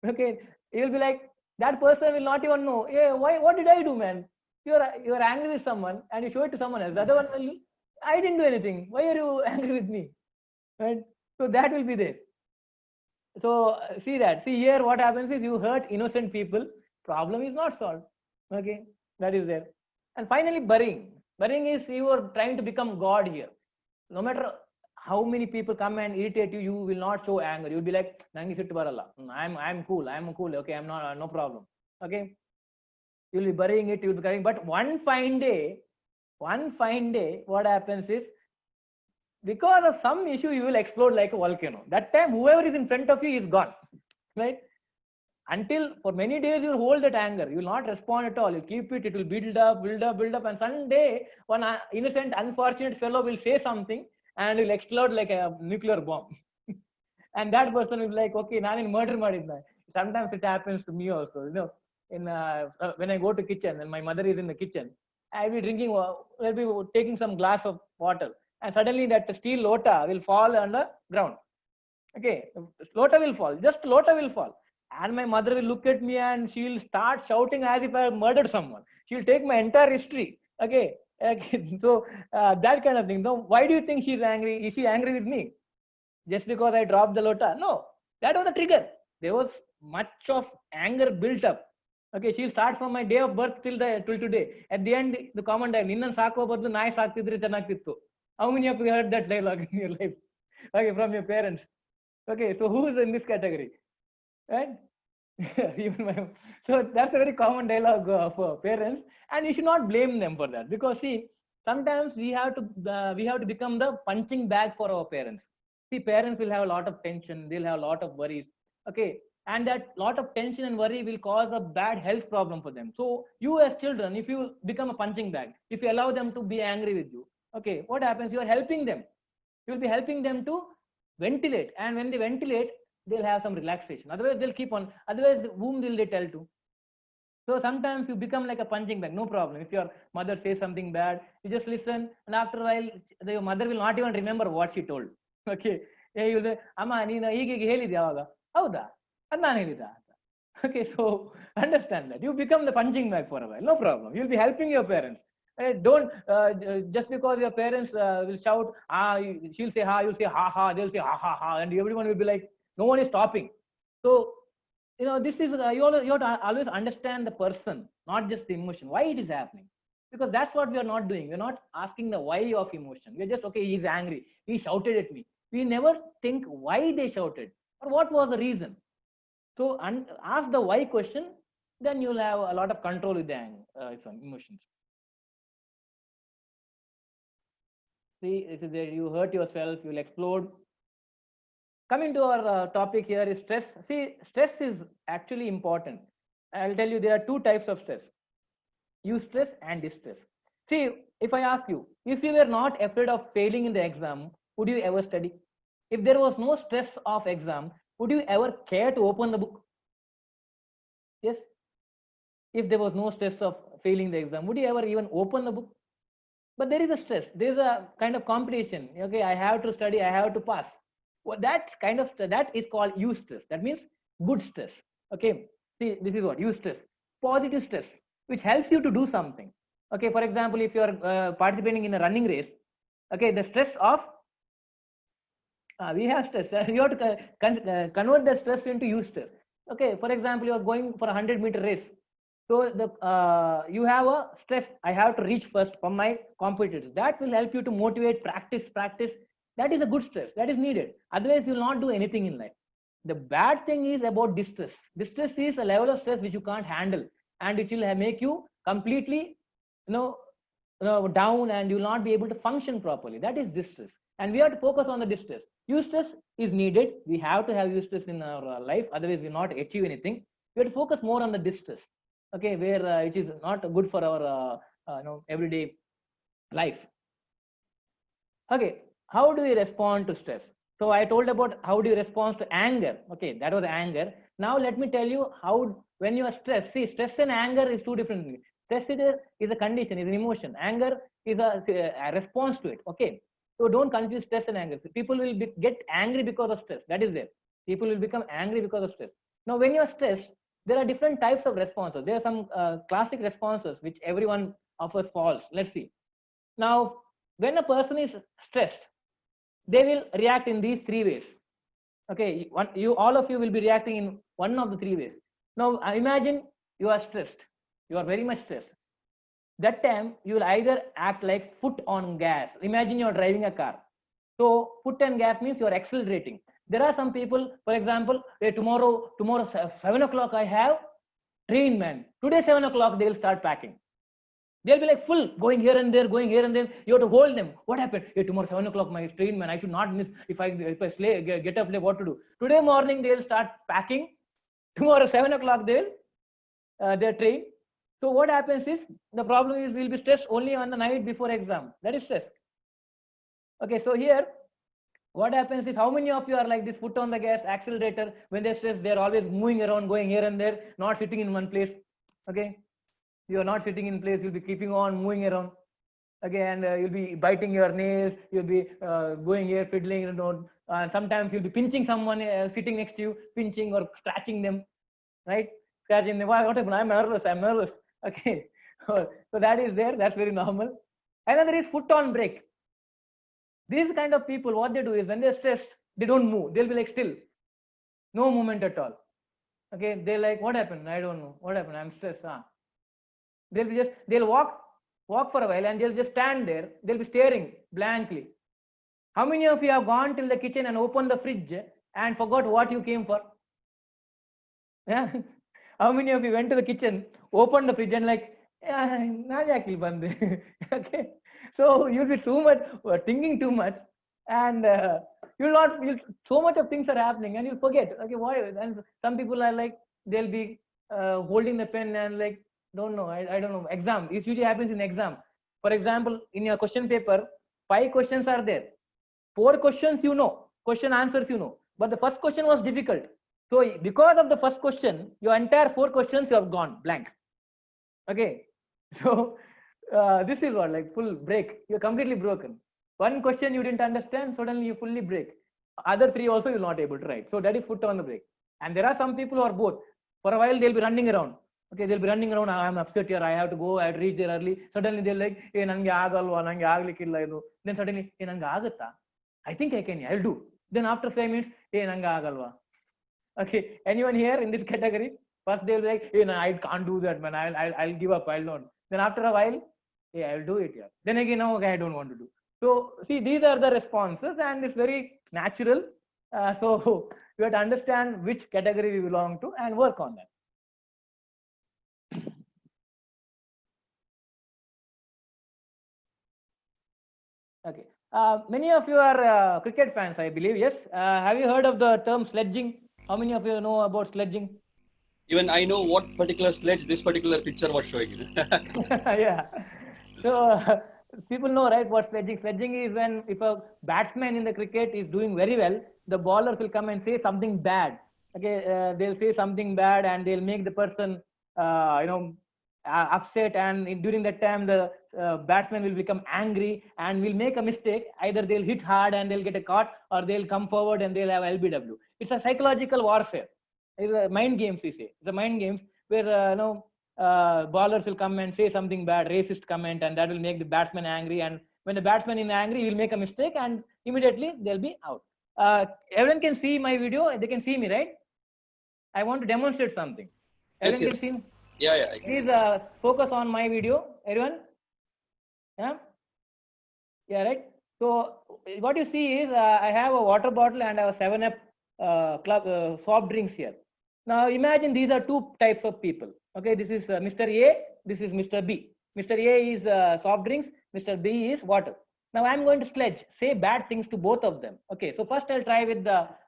Okay, you will be like, that person will not even know. Hey, why? What did I do, man? You are angry with someone and you show it to someone else. The other one will, I didn't do anything. Why are you angry with me? Right? So that will be there. So see here what happens is you hurt innocent people, problem is not solved. Okay, that is there. And finally, burying is, you are trying to become God here. No matter how many people come and irritate you, you will not show anger. You'll be like, Nangi sittu baralla. I'm cool. I'm cool. Okay, I'm not, no problem. Okay. You'll be burying it, you'll be carrying. But one fine day, what happens is, because of some issue, you will explode like a volcano. That time, whoever is in front of you is gone. Right? Until for many days, you'll hold that anger. You will not respond at all. You keep it, it will build up, and someday one innocent, unfortunate fellow will say something and will explode like a nuclear bomb. And that person will be like, okay, ನಾನು in murder ಮಾಡಿದ್ನ. Sometimes it happens to me also. You know, when I go to kitchen and my mother is in the kitchen, I'll be drinking, I'll be taking some glass of water, and suddenly that steel lota will fall on the ground. Okay, lota will fall, just lota will fall. And my mother will look at me and she will start shouting as if I have murdered someone. She will take my entire history. Okay, so that kind of thing. No, why do you think she is angry? Is she angry with me just because I dropped the lota? No, that was the trigger. There was much of anger built up. Okay, she'll start from my day of birth till today. At the end, the common dialogue, ninnan saako badlu naai saaktiದ್ರೆ ಚೆನ್ನಾಗ್ತಿತ್ತು. How many of you heard that dialogue in your life? Okay, from your parents. Okay, so who is in this category? Right? Even so that's a very common dialogue of parents, and you should not blame them for that, because see, sometimes we have to become the punching bag for our parents. See, parents will have a lot of tension, they'll have a lot of worries. Okay, and that lot of tension and worry will cause a bad health problem for them. So you as children, if you become a punching bag, if you allow them to be angry with you, okay, what happens? You are helping them. You will be helping them to ventilate, and when they ventilate, they'll have some relaxation. Otherwise, they'll keep on. Otherwise, whom will they tell to? So sometimes you become like a punching bag. No problem. If your mother says something bad, you just listen, and after a while, your mother will not even remember what she told. Okay, you will say, "Amma, neenu hige helide yavaga? Hauda? Ad nanu helida?" Okay, so understand that. You become the punching bag for a while. No problem. You'll be helping your parents. Don't just because your parents will shout, she'll say ha, you'll say ha ha, they'll say ha ha ha, and everyone will be like, no one is stopping. So you know, this is you have to always understand the person, not just the emotion, why it is happening, because that's what we are not doing. We're not asking the why of emotion. We're just, okay, he's angry, he shouted at me. We never think why they shouted or what was the reason. So ask the why question, then you'll have a lot of control with the emotions. See, you hurt yourself, you'll explode. Coming to our topic here is stress. See, stress is actually important. I'll tell you, there are two types of stress: eustress and distress. See, if I ask you, if you were not afraid of failing in the exam, would you ever study? If there was no stress of exam, would you ever care to open the book? Yes. If there was no stress of failing the exam, would you ever even open the book? But there is a stress. There is a kind of competition. Okay, I have to study, I have to pass. Well, that is called eustress. That means good stress. Okay, see, this is what eustress. Positive stress, which helps you to do something. Okay, for example, if you are participating in a running race, okay, the stress of we have stress. You have to convert that stress into eustress. Okay, for example, you are going for a 100-meter race. So you have a stress. I have to reach first from my competitors. That will help you to motivate, practice. That is a good stress. That is needed. Otherwise, you will not do anything in life. The bad thing is about distress. Distress is a level of stress which you can't handle, and it will make you completely, down, and you will not be able to function properly. That is distress, and we have to focus on the distress. Eustress is needed. We have to have eustress in our life. Otherwise, we will not achieve anything. We have to focus more on the distress. Okay, where it is not good for our everyday life. Okay, how do we respond to stress? So I told about how do you respond to anger. Okay, that was anger. Now let me tell you how, when you are stressed. See, stress and anger is two different things. Stress is a condition, is an emotion. Anger is a response to it. Okay, so don't confuse stress and anger. People will get angry because of stress. That is there. People will become angry because of stress. Now, when you are stressed, there are different types of responses. There are some classic responses which everyone of us falls. Let's see. Now, when a person is stressed, they will react in these three ways. Okay, all of you will be reacting in one of the three ways. Now, imagine you are stressed. You are very much stressed. That time, you will either act like foot on gas. Imagine you are driving a car. So foot and gas means you are accelerating. There are some people, for example, hey, tomorrow 7 o'clock I have train, man. Today 7 o'clock they will start packing. They'll be like full, going here and there, going here and there. You have to hold them. What happened? Hey, tomorrow 7 o'clock my train, man. I should not miss. If I get up late, what to do? Today morning they'll start packing. Tomorrow 7 o'clock they will their train. So what happens is, the problem is we'll be stressed only on the night before exam. That is stress. Okay, so here what happens is, how many of you are like this, foot on the gas, accelerator? When they're stressed, they're always moving around, going here and there, not sitting in one place. Okay, you are not sitting in place, you'll be keeping on moving around. Okay, and you'll be biting your nails, you'll be going here, fiddling around, and sometimes you'll be pinching someone sitting next to you, pinching or scratching them, right? Scratching them. What happened? I'm nervous. Okay, so that is there, that's very normal. Another is foot on brake. These kind of people, what they do is, when they're stressed, they don't move. They'll be like still, no movement at all. Okay, they're like, what happened? I don't know. What happened? I'm stressed. They'll walk for a while and they'll just stand there. They'll be staring blankly. How many of you have gone till the kitchen and opened the fridge and forgot what you came for? Yeah. How many of you went to the kitchen, opened the fridge and like, okay. So you'll be too much thinking too much, and so much of things are happening and you'll forget. Okay, why? And some people are like, they'll be holding the pen and like, don't know, I don't know. Exam, it usually happens in exam. For example, in your question paper, 5 questions are there. 4 questions you know, question answers you know, but the first question was difficult. So because of the first question, your entire 4 questions you have gone blank. Okay, so this is what, like, full break. You're completely broken. One question you didn't understand, suddenly you fully break. Other 3 also you're not able to write. So that is foot on the brake. And there are some people who are both. For a while they'll be running around. Okay, they'll be running around. I'm upset here. I have to go. I have to reach there early. Suddenly they're like, hey, nange agalva, nange aglikilla idu. Then suddenly, hey, nange agatta. I think I can. I'll do. Then after 5 minutes, hey, nange agalva. Okay, anyone here in this category? First they'll be like, hey, no, I can't do that, man. I'll give up. I'll not. Then after a while, hey, I'll do it. Yeah. Then again, no, okay, I don't want to do. So see, these are the responses, and it's very natural. So you have to understand which category we belong to and work on that. Okay. Many of you are cricket fans, I believe. Yes. Have you heard of the term sledging? How many of you know about sledging? Even I know what particular sledge this particular picture was showing. Yeah. So people know, right, what sledging. Sledging is when, if a batsman in the cricket is doing very well, the bowlers will come and say something bad. Okay, they'll say something bad and they'll make the person, upset, and during that time the batsman will become angry and will make a mistake. Either they'll hit hard and they'll get a caught, or they'll come forward and they'll have LBW. It's a psychological warfare. It's a mind games, we say. It's a mind games where bowlers will come and say something bad, racist comment, and that will make the batsman angry. And when the batsman is angry, he will make a mistake and immediately they'll be out. Everyone can see my video. They can see me, right? I want to demonstrate something. Everyone can see me? Yeah. Please focus on my video, everyone. Yeah, right. So what you see is I have a water bottle and I have a 7-Up club soft drinks here. Now imagine these are 2 types of people. Okay, this is Mr. A, this is Mr. B. Mr. A is soft drinks, Mr. B is water. Now I'm going to sledge, say bad things to both of them. Okay, so first I'll try with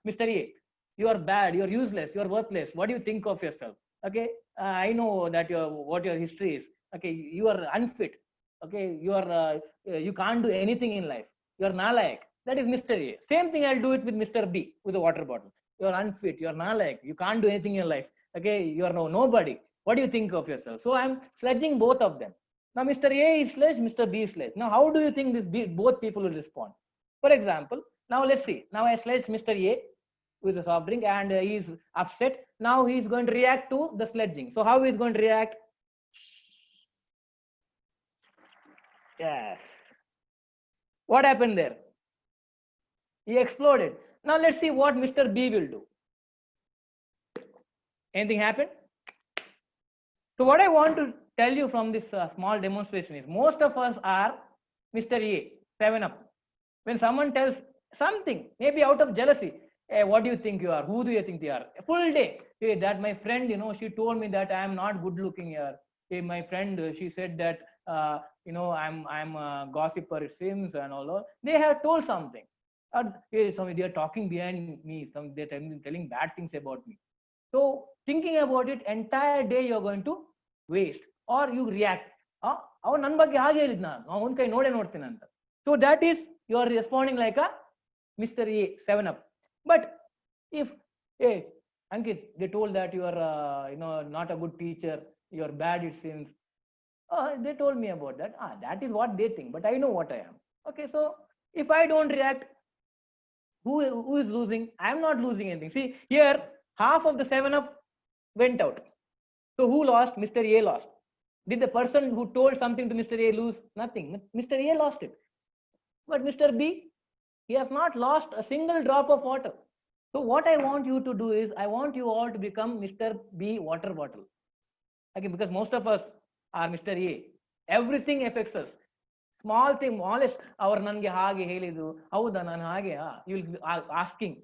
Mr. A. You are bad, you're useless, you're worthless. What do you think of yourself? Okay, I know that what your history is. Okay, you are unfit. Okay, you can't do anything in life. You're nalayak. That is Mr. A. Same thing I'll do it with Mr. B, with a water bottle. You're unfit, you're nalayak, you can't do anything in your life. Okay, you're nobody. What do you think of yourself? So I'm sledging both of them. Now Mr. A is sledged, Mr. B is sledged. Now how do you think both people will respond? For example, now let's see. Now I sledged Mr. A with a soft drink and he's upset. Now he's going to react to the sledging. So how he's going to react? Yes. What happened there? He exploded. Now let's see what Mr. B will do. Anything happened? So what I want to tell you from this small demonstration is, most of us are Mr. A, 7-Up. When someone tells something, maybe out of jealousy. Hey, what do you think you are? Who do you think you are? A full day. Hey, that my friend, she told me that I am not good looking here. Hey, my friend, she said that, I'm a gossiper, it seems, and all. They have told something. Hey, they are talking behind me. They're telling bad things about me. So thinking about it, entire day you're going to waste, or you react. ಅವ್ನು ನನ್ನ ಬಗ್ಗೆ ಹಾಗೆ ಹೇಳಿದ್ ನಾನು ಅವನ ಕೈ ನೋಡೇ ನೋಡ್ತೀನಿ ಅಂತ. So that is you are responding like a Mr. A 7-Up. But if, hey, Ankit, they told that you are not a good teacher, you are bad it seems. They told me about that. That is what they think, but I know what I am. Okay, so if I don't react, who is losing? I am not losing anything. See here, half of the 7-Up went out. So who lost? Mr. A lost. Did the person who told something to Mr. A lose? Nothing. Mr. A lost it. But Mr. B, he has not lost a single drop of water. So what I want you to do is, I want you all to become Mr. B water bottle. Okay, because most of us are Mr. A. Everything affects us. Small thing, smallest, our nange hage helidu, hauda nan hage, you will be asking.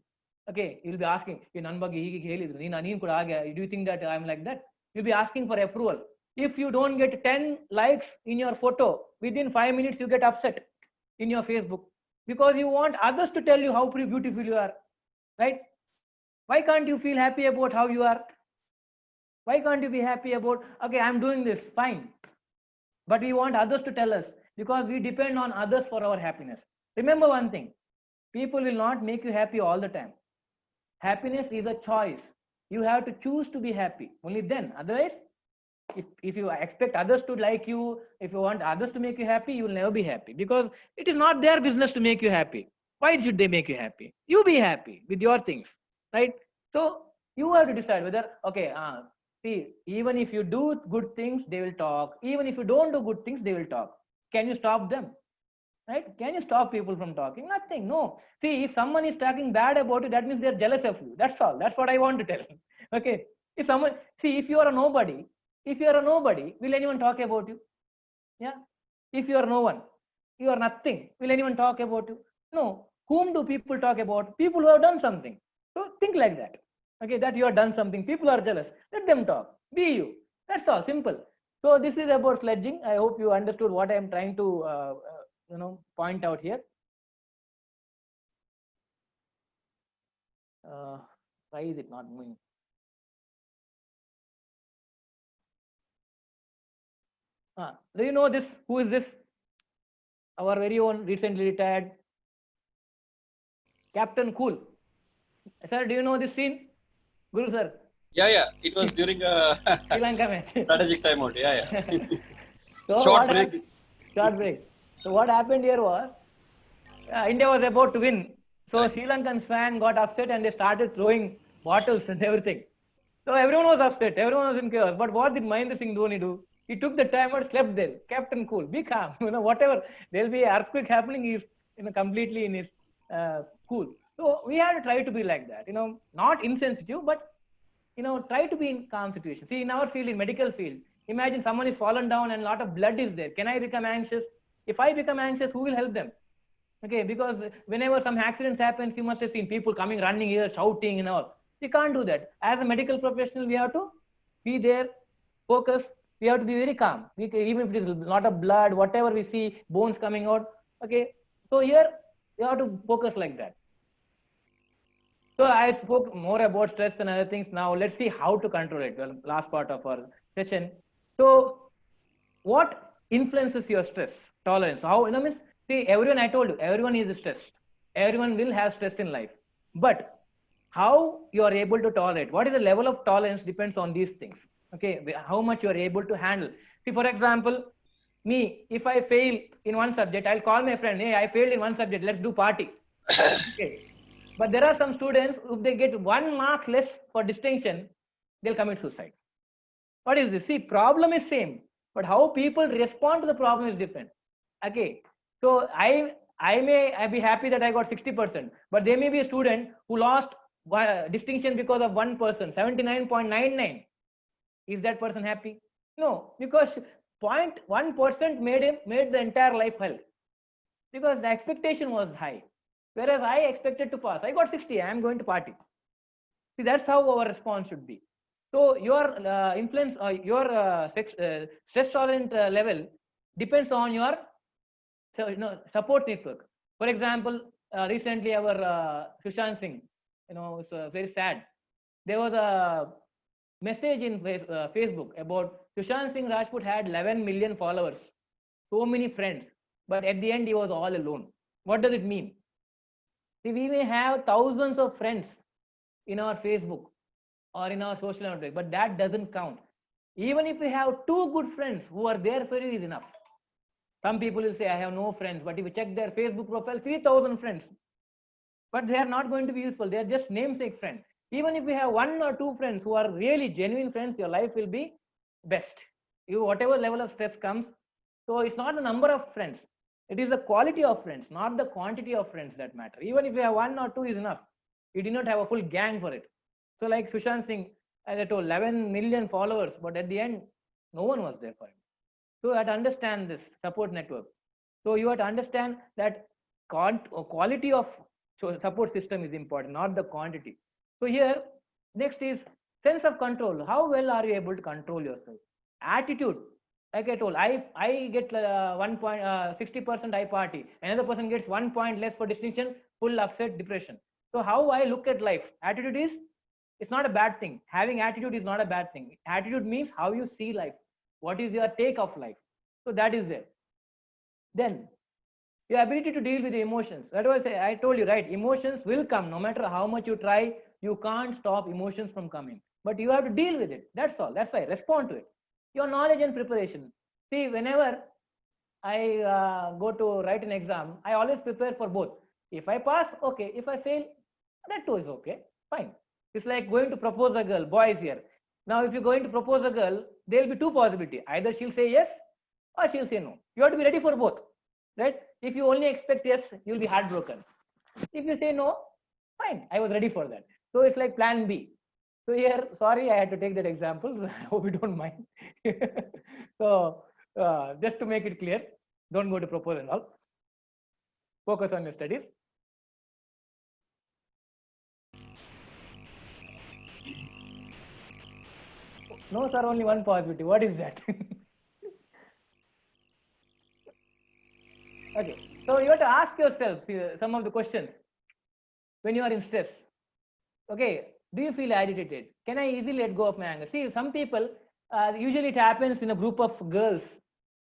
Okay, you will be asking, nan ಬಗ್ಗೆ ಹೀಗೆ ಹೇಳಿದ್ರು, ನೀನು ಕೂಡ ಹಾಗೆ, do you think that I am like that? You'll be asking for approval. If you don't get 10 likes in your photo, within 5 minutes you get upset in your Facebook, because you want others to tell you how beautiful you are, right? Why can't you feel happy about how you are? Why can't you be happy about, okay, I'm doing this, fine. But we want others to tell us, because we depend on others for our happiness. Remember one thing, people will not make you happy all the time. Happiness is a choice. You have to choose to be happy. Only then. Otherwise, if you expect others to like you, if you want others to make you happy, you will never be happy, because it is not their business to make you happy. Why should they make you happy? You be happy with your things, right? So you have to decide whether, okay, see, even if you do good things, they will talk. Even if you don't do good things, they will talk. Can you stop them? Right? Can you stop people from talking? Nothing. No. See, if someone is talking bad about you, that means they're jealous of you. That's all. That's what I want to tell. Okay. If someone, see, if you are a nobody, will anyone talk about you? Yeah. If you are no one, you are nothing, will anyone talk about you? No. Whom do people talk about? People who have done something. So think like that. Okay, that you have done something. People are jealous. Let them talk. Be you. That's all. Simple. So this is about sledging. I hope you understood what I am trying to point out here. Why is it not moving? Do you know this? Who is this? Our very own recently retired Captain Cool. Sir, do you know this scene? Guru sir. Yeah. It was during a Sri Lanka match. strategic timeout. Yeah. So Short break. Short break. So what happened here was, India was about to win. So Sri Lankan fan got upset and they started throwing bottles and everything. So everyone was upset. Everyone was in chaos. But what did Mahendra Singh Dhoni do? He took the time and slept there. Captain Cool. Be calm. Whatever. There will be earthquake happening. He's completely in his cool. So we have to try to be like that. Not insensitive, but try to be in calm situation. See, in our field, in medical field, imagine someone is fallen down and a lot of blood is there. Can I become anxious? If I become anxious, who will help them? Okay, because whenever some accidents happens, you must have seen people coming, running here, shouting and all. We can't do that. As a medical professional, we have to be there, focus. We have to be very calm. Even if it is a lot of blood, whatever we see, bones coming out. Okay, so here you have to focus like that. So I spoke more about stress and other things. Now let's see how to control it. Well, last part of our session. So what influences your stress tolerance? How, means, see, everyone, I told you, everyone is stressed. Everyone will have stress in life. But how you are able to tolerate, what is the level of tolerance depends on these things. Okay, how much you are able to handle. See, for example, me, if I fail in one subject, I'll call my friend, hey, I failed in one subject, let's do party. Okay. But there are some students, if they get 1 mark less for distinction, they'll commit suicide. What is this? See, problem is same, but how people respond to the problem is different. Okay, so I may be happy that I got 60%, but there may be a student who lost distinction because of 1%, 79.99. Is that person happy? No, because 0.1% made the entire life hell, because the expectation was high. Whereas I expected to pass. I got 60. I am going to party. See, that's how our response should be. So your influence, your stress tolerant level depends on your support network. For example, recently our Sushant Singh, it's very sad. There was a message in Facebook about Sushant Singh Rajput had 11 million followers, so many friends, but at the end he was all alone. What does it mean? See, we may have thousands of friends in our Facebook or in our social network, but that doesn't count. Even if we have two good friends who are there for you is enough. Some people will say, I have no friends, but if you check their Facebook profile, 3,000 friends. But they are not going to be useful. They are just namesake friends. Even if you have one or two friends who are really genuine friends, your life will be best. Whatever level of stress comes, so it's not the number of friends. It is the quality of friends, not the quantity of friends that matter. Even if you have one or two is enough. You did not have a full gang for it. So like Sushant Singh, as I told, 11 million followers, but at the end, no one was there for him. So you have to understand this support network. So you have to understand that quality of support system is important, not the quantity. So here, next is sense of control. How well are you able to control yourself? Attitude. Like I told, I get 60% I party. Another person gets 1 point less for distinction, full upset, depression. So how I look at life, attitude is, it's not a bad thing. Having attitude is not a bad thing. Attitude means how you see life. What is your take of life? So that is there. Then your ability to deal with the emotions. That was I told you, right? Emotions will come no matter how much you try. You can't stop emotions from coming, but you have to deal with it. That's all. That's why respond to it. Your knowledge and preparation. See, whenever I go to write an exam, I always prepare for both. If I pass, okay. If I fail, that too is okay. Fine. It's like going to propose a girl. Boys here. Now, if you're going to propose a girl, there will be two possibilities. Either she'll say yes or she'll say no. You have to be ready for both, right? If you only expect yes, you'll be heartbroken. If you say no, fine. I was ready for that. So it's like plan B. So here, sorry, I had to take that example. I hope you don't mind. So just to make it clear, don't go to propose and all. Focus on your studies. No, sir, only one positivity. What is that? Okay, so you have to ask yourself some of the questions when you are in stress. Okay, do you feel agitated? Can I easily let go of my anger? See, some people, usually it happens in a group of girls,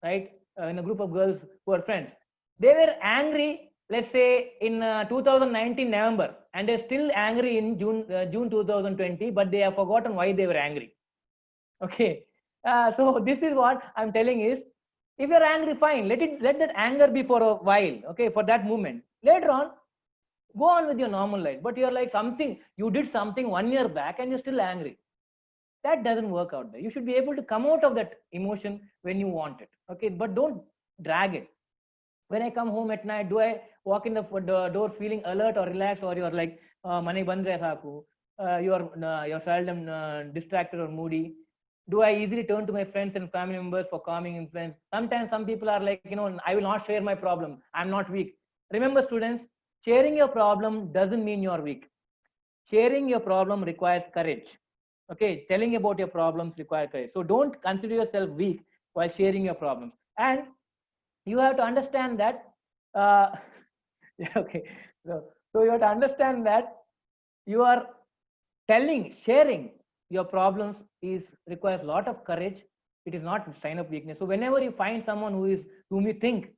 right? In a group of girls who are friends. They were angry, let's say in 2019 November, and they're still angry in June 2020, but they have forgotten why they were angry. Okay, so this is what I'm telling is, if you're angry, fine, let that anger be for a while, okay, for that moment. Later on, go on with your normal life. But you're like you did something 1 year back and you're still angry. That doesn't work out there. You should be able to come out of that emotion when you want it, okay, but don't drag it. When I come home at night, do I walk in the door feeling alert or relaxed, or you're like mane band rahe saku, you're seldom distracted or moody? Do I easily turn to my friends and family members for calming influence? Sometimes some people are like, I will not share my problem, I'm not weak. Remember, students, sharing your problem doesn't mean you're weak. Sharing your problem requires courage. Okay, telling about your problems requires courage. So don't consider yourself weak while sharing your problems. And you have to understand that okay, so you have to understand that you are sharing your problems requires a lot of courage. It is not a sign of weakness. So whenever you find someone whom you think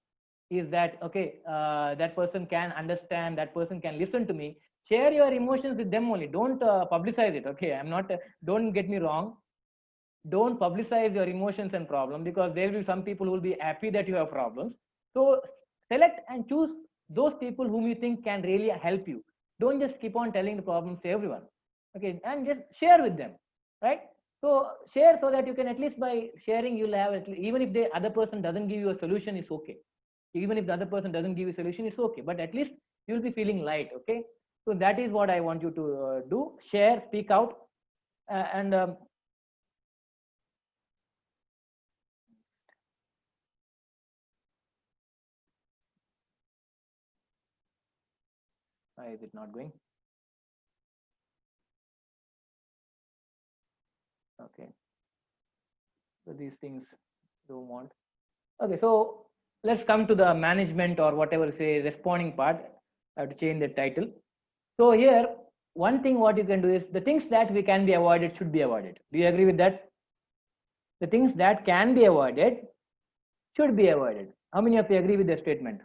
is that, okay, that person can understand, that person can listen to me, share your emotions with them only. Don't publicize it. Okay, I'm not don't get me wrong, don't publicize your emotions and problem, because there will be some people who will be happy that you have problems. So select and choose those people whom you think can really help you. Don't just keep on telling the problems to everyone. Okay, and just share with them, right? So share, so that you can, at least by sharing, you'll have even if the other person doesn't give you a solution, it's okay. Even if the other person doesn't give you a solution, it's okay, but at least you'll be feeling light. Okay, so that is what I want you to do. Share, speak out, and Why is it not going? Okay. So these things don't want. Okay, so let's come to the management or whatever say responding part. I have to change the title. So here, one thing what you can do is the things that we can be avoided should be avoided. Do you agree with that? The things that can be avoided should be avoided. How many of you agree with the statement?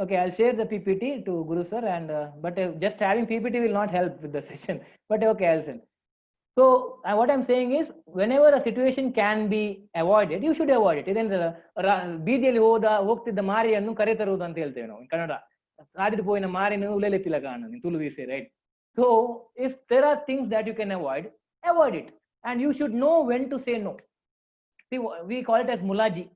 Okay, I'll share the PPT to Guru sir, and but just having PPT will not help with the session. But okay, I'll send. So what I'm saying is, whenever a situation can be avoided, you should avoid it. Then ಬೀದಿಯಲ್ಲಿ ಹೋಗ್ತಿದ್ದ ಮಾರಿಯನ್ನು ಕರೆತರುವುದು ಅಂತ ಹೇಳ್ತೇವೆ ನಾವು ಕನ್ನಡ. ರಾತ್ರಿ ಪೋಯಿನ ಮಾರಿನ ಉಲೆಲೆತ್ತಿಲ್ಲ ಕಾಣ Tulu say, right? So if there are things that you can avoid it, and you should know when to say no. See, we call it as mulaji.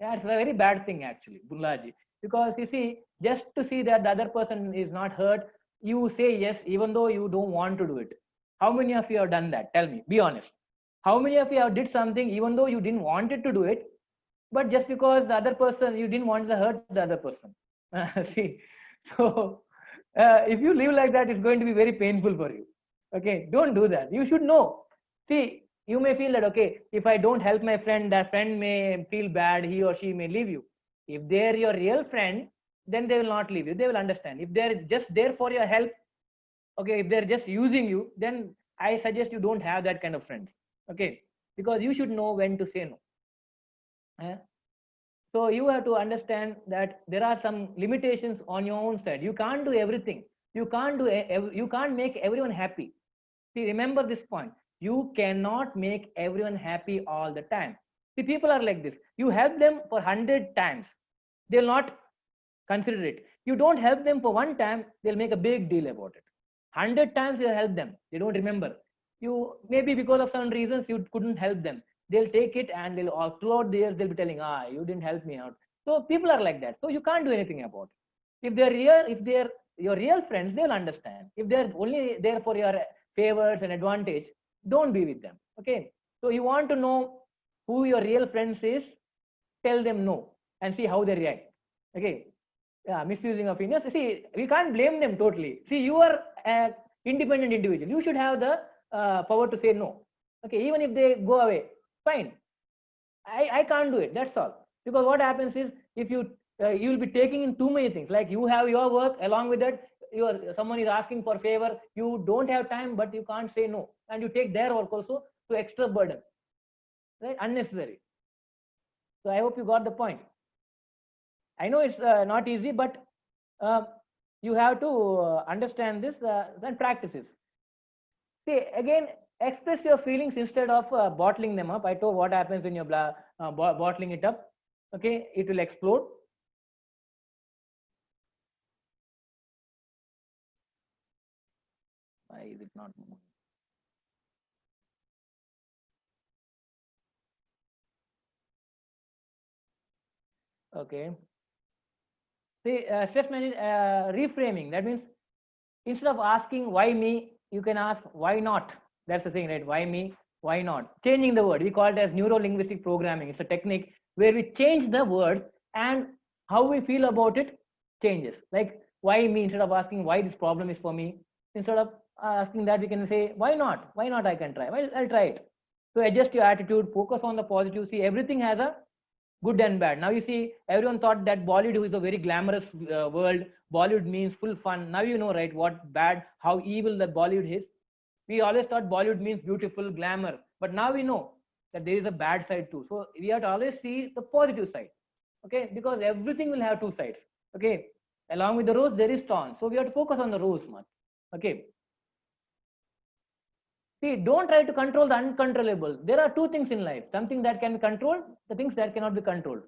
Yeah, it's a very bad thing actually, mulaji, because you see, just to see that the other person is not hurt, you say yes even though you don't want to do it. How many of you have done that? Tell me, be honest. How many of you have did something even though you didn't want it to do it, but just because the other person, you didn't want to hurt the other person? See, so if you live like that, it's going to be very painful for you. Okay, don't do that. You should know. See, you may feel that, okay, if I don't help my friend, that friend may feel bad, he or she may leave you. If they're your real friend, then they will not leave you. They will understand. If they're just there for your help, okay, if they're just using you, then I suggest you don't have that kind of friends. Okay, because you should know when to say no. So you have to understand that there are some limitations on your own side. You can't do everything. You can't make everyone happy. See, remember this point. You cannot make everyone happy all the time. See, people are like this. You help them for 100 times, they'll not consider it. You don't help them for one time, they'll make a big deal about it. 100 times you help them, they don't remember. You maybe because of some reasons you couldn't help them. They'll take it and they'll all throughout the years they'll be telling, you didn't help me out. So people are like that. So you can't do anything about it. If they're your real friends, they'll understand. If they're only there for your favors and advantage, don't be with them. Okay, so you want to know who your real friends is, tell them no and see how they react. Okay, yeah, misusing of innocence. See, we can't blame them totally. See, you are an independent individual. You should have the power to say no. Okay, even if they go away, fine. I can't do it. That's all. Because what happens is, if you will be taking in too many things. Like you have your work, along with that, someone is asking for favor. You don't have time, but you can't say no, and you take their work also to extra burden, right? Unnecessary. So I hope you got the point. I know it's not easy, but you have to understand this and practice this. See, again, express your feelings instead of bottling them up. I told what happens when you're bottling it up. Okay, it will explode. Why is it not moving? Okay. See, stress management, reframing. That means instead of asking why me, you can ask why not. That's the thing, right? Why me? Why not? Changing the word. We call it as neuro-linguistic programming. It's a technique where we change the words and how we feel about it changes. Like why me, instead of asking why this problem is for me, instead of asking that, we can say why not? Why not? I can try. Well, I'll try it. So adjust your attitude, focus on the positive. See, everything has a good and bad. Now you see, everyone thought that Bollywood is a very glamorous world. Bollywood means full fun. Now you know, right, what bad, how evil that Bollywood is. We always thought Bollywood means beautiful, glamour, but now we know that there is a bad side too. So we have to always see the positive side. Okay, because everything will have two sides. Okay, along with the rose there is thorn, so we have to focus on the rose much. Okay, see, don't try to control the uncontrollable. There are two things in life: something that can be controlled, the things that cannot be controlled.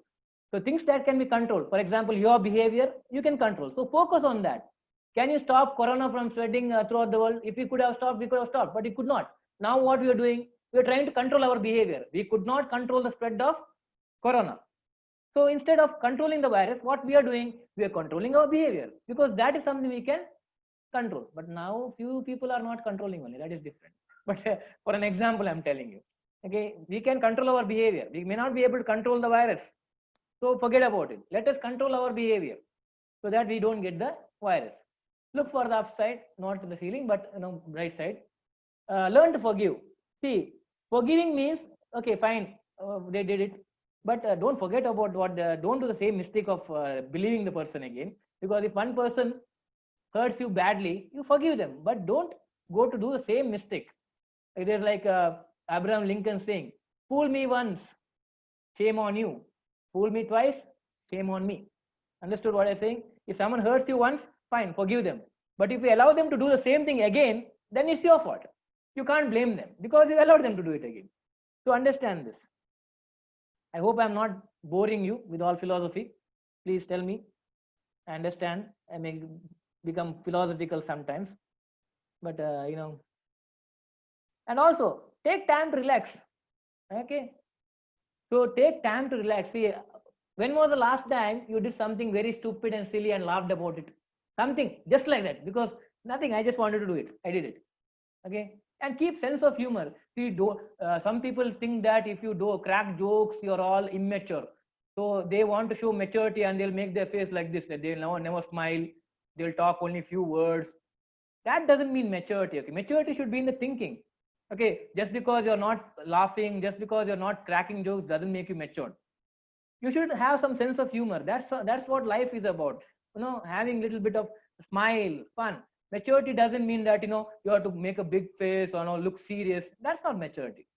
So things that can be controlled, for example, your behavior, you can control. So focus on that. Can you stop corona from spreading throughout the world? If we could have stopped, we could have stopped, but we could not. Now what we are doing, we are trying to control our behavior. We could not control the spread of corona. So instead of controlling the virus, what we are doing, we are controlling our behavior, because that is something we can control. But now few people are not controlling only, that is different. But for an example, I'm telling you, okay, we can control our behavior. We may not be able to control the virus. So forget about it. Let us control our behavior so that we don't get the virus. Look for the upside, not the ceiling, but bright side. Learn to forgive. See, forgiving means okay, fine, they did it, but don't forget about don't do the same mistake of believing the person again. Because if one person hurts you badly, you forgive them, but don't go to do the same mistake. It is like Abraham Lincoln saying, "Fool me once, shame on you. Fool me twice, shame on me." Understood what I'm saying? If someone hurts you once, fine, forgive them. But if you allow them to do the same thing again, then it's your fault. You can't blame them because you allowed them to do it again. To understand this, I hope I'm not boring you with all philosophy. Please tell me. I understand. I may become philosophical sometimes, but and also take time to relax. Okay. So take time to relax. See, when was the last time you did something very stupid and silly and laughed about it? Something just like that, because nothing. I just wanted to do it. I did it. Okay. And keep sense of humor. See, some people think that if you do crack jokes, you're all immature. So they want to show maturity and they'll make their face like this. That they'll never smile. They'll talk only few words. That doesn't mean maturity. Okay. Maturity should be in the thinking. Okay. Just because you're not laughing, just because you're not cracking jokes doesn't make you mature. You should have some sense of humor. That's what life is about. Having a little bit of smile, fun. Maturity doesn't mean that you have to make a big face or look serious. That's not maturity.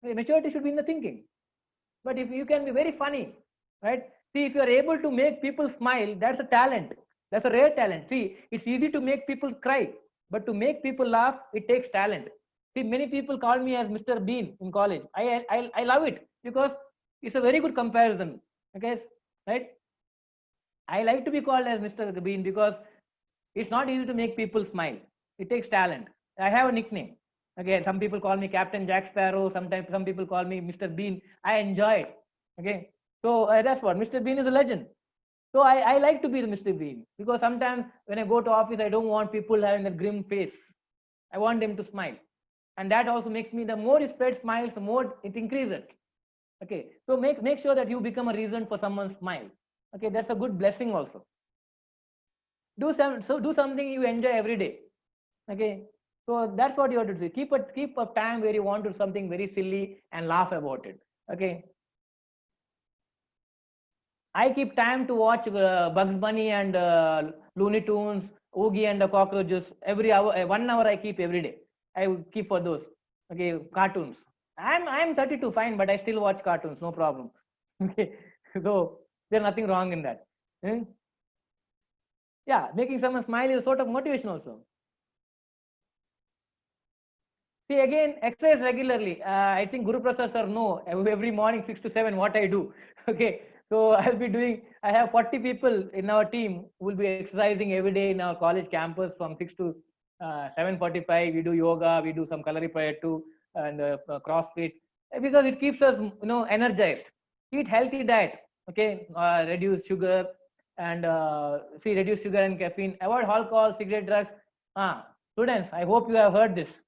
Maturity should be in the thinking. But if you can be very funny, right? See, if you are able to make people smile, that's a talent. That's a rare talent. See, it's easy to make people cry, but to make people laugh, it takes talent. See, many people call me as Mr. Bean in college. I love it because it's a very good comparison. Okay, right? I like to be called as Mr. Bean because it's not easy to make people smile. It takes talent. I have a nickname. Okay, some people call me Captain Jack Sparrow. Sometimes some people call me Mr. Bean. I enjoy it. Okay, so that's what Mr. Bean is a legend. So I like to be the Mr. Bean because sometimes when I go to office, I don't want people having a grim face. I want them to smile, and that also makes me, the more you spread smiles, the more it increases. Okay, so make sure that you become a reason for someone's smile. Okay, that's a good blessing also. Do something you enjoy every day. Okay, so that's what you have to do. Keep a time where you want to do something very silly and laugh about it. Okay, I keep time to watch Bugs Bunny and Looney Tunes, Oogie and the Cockroaches every hour. 1 hour I keep every day. I keep for those. Okay, cartoons. I'm 32, fine, but I still watch cartoons, no problem. Okay, so there's nothing wrong in that. Yeah, making someone smile is a sort of motivation also. See, again, exercise regularly. I think Guru Prasad sir know every morning 6 to 7 what I do. Okay, so I'll be doing. I have 40 people in our team who will be exercising every day in our college campus from 6 to 7:45. We do yoga, we do some Kalaripayattu and CrossFit because it keeps us energized. Eat healthy diet. Okay, reduce sugar and reduce sugar and caffeine. Avoid alcohol, cigarette, drugs. Students, I hope you have heard this.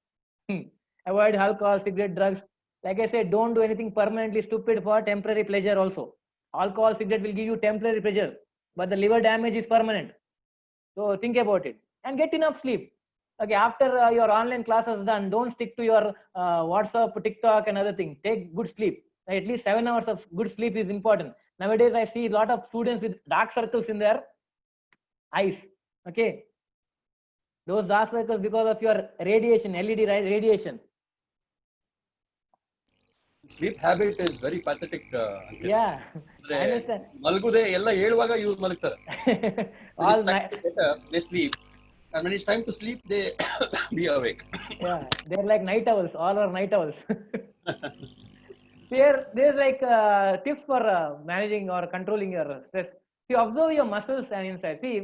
Avoid alcohol, cigarette, drugs. Like I said, don't do anything permanently stupid for temporary pleasure also. Alcohol, cigarette will give you temporary pleasure, but the liver damage is permanent. So think about it and get enough sleep. Okay, after your online classes done, don't stick to your WhatsApp, TikTok and other things. Take good sleep. At least 7 hours of good sleep is important. Nowadays, I see a lot of students with dark circles in their eyes. Okay, those dark circles because of your radiation, LED radiation. Sleep habit is very pathetic. Yeah, I understand. ಮಲಗುದೇ ಎಲ್ಲ ಹೇಳುವಾಗ ಇವ್ರು ಮಲಗ್ತಾರೆ. All night. They sleep, and when it's time to sleep, they be awake. Yeah, they're like night owls. All are night owls. There's like tips for managing or controlling your stress. You observe your muscles and insides. See,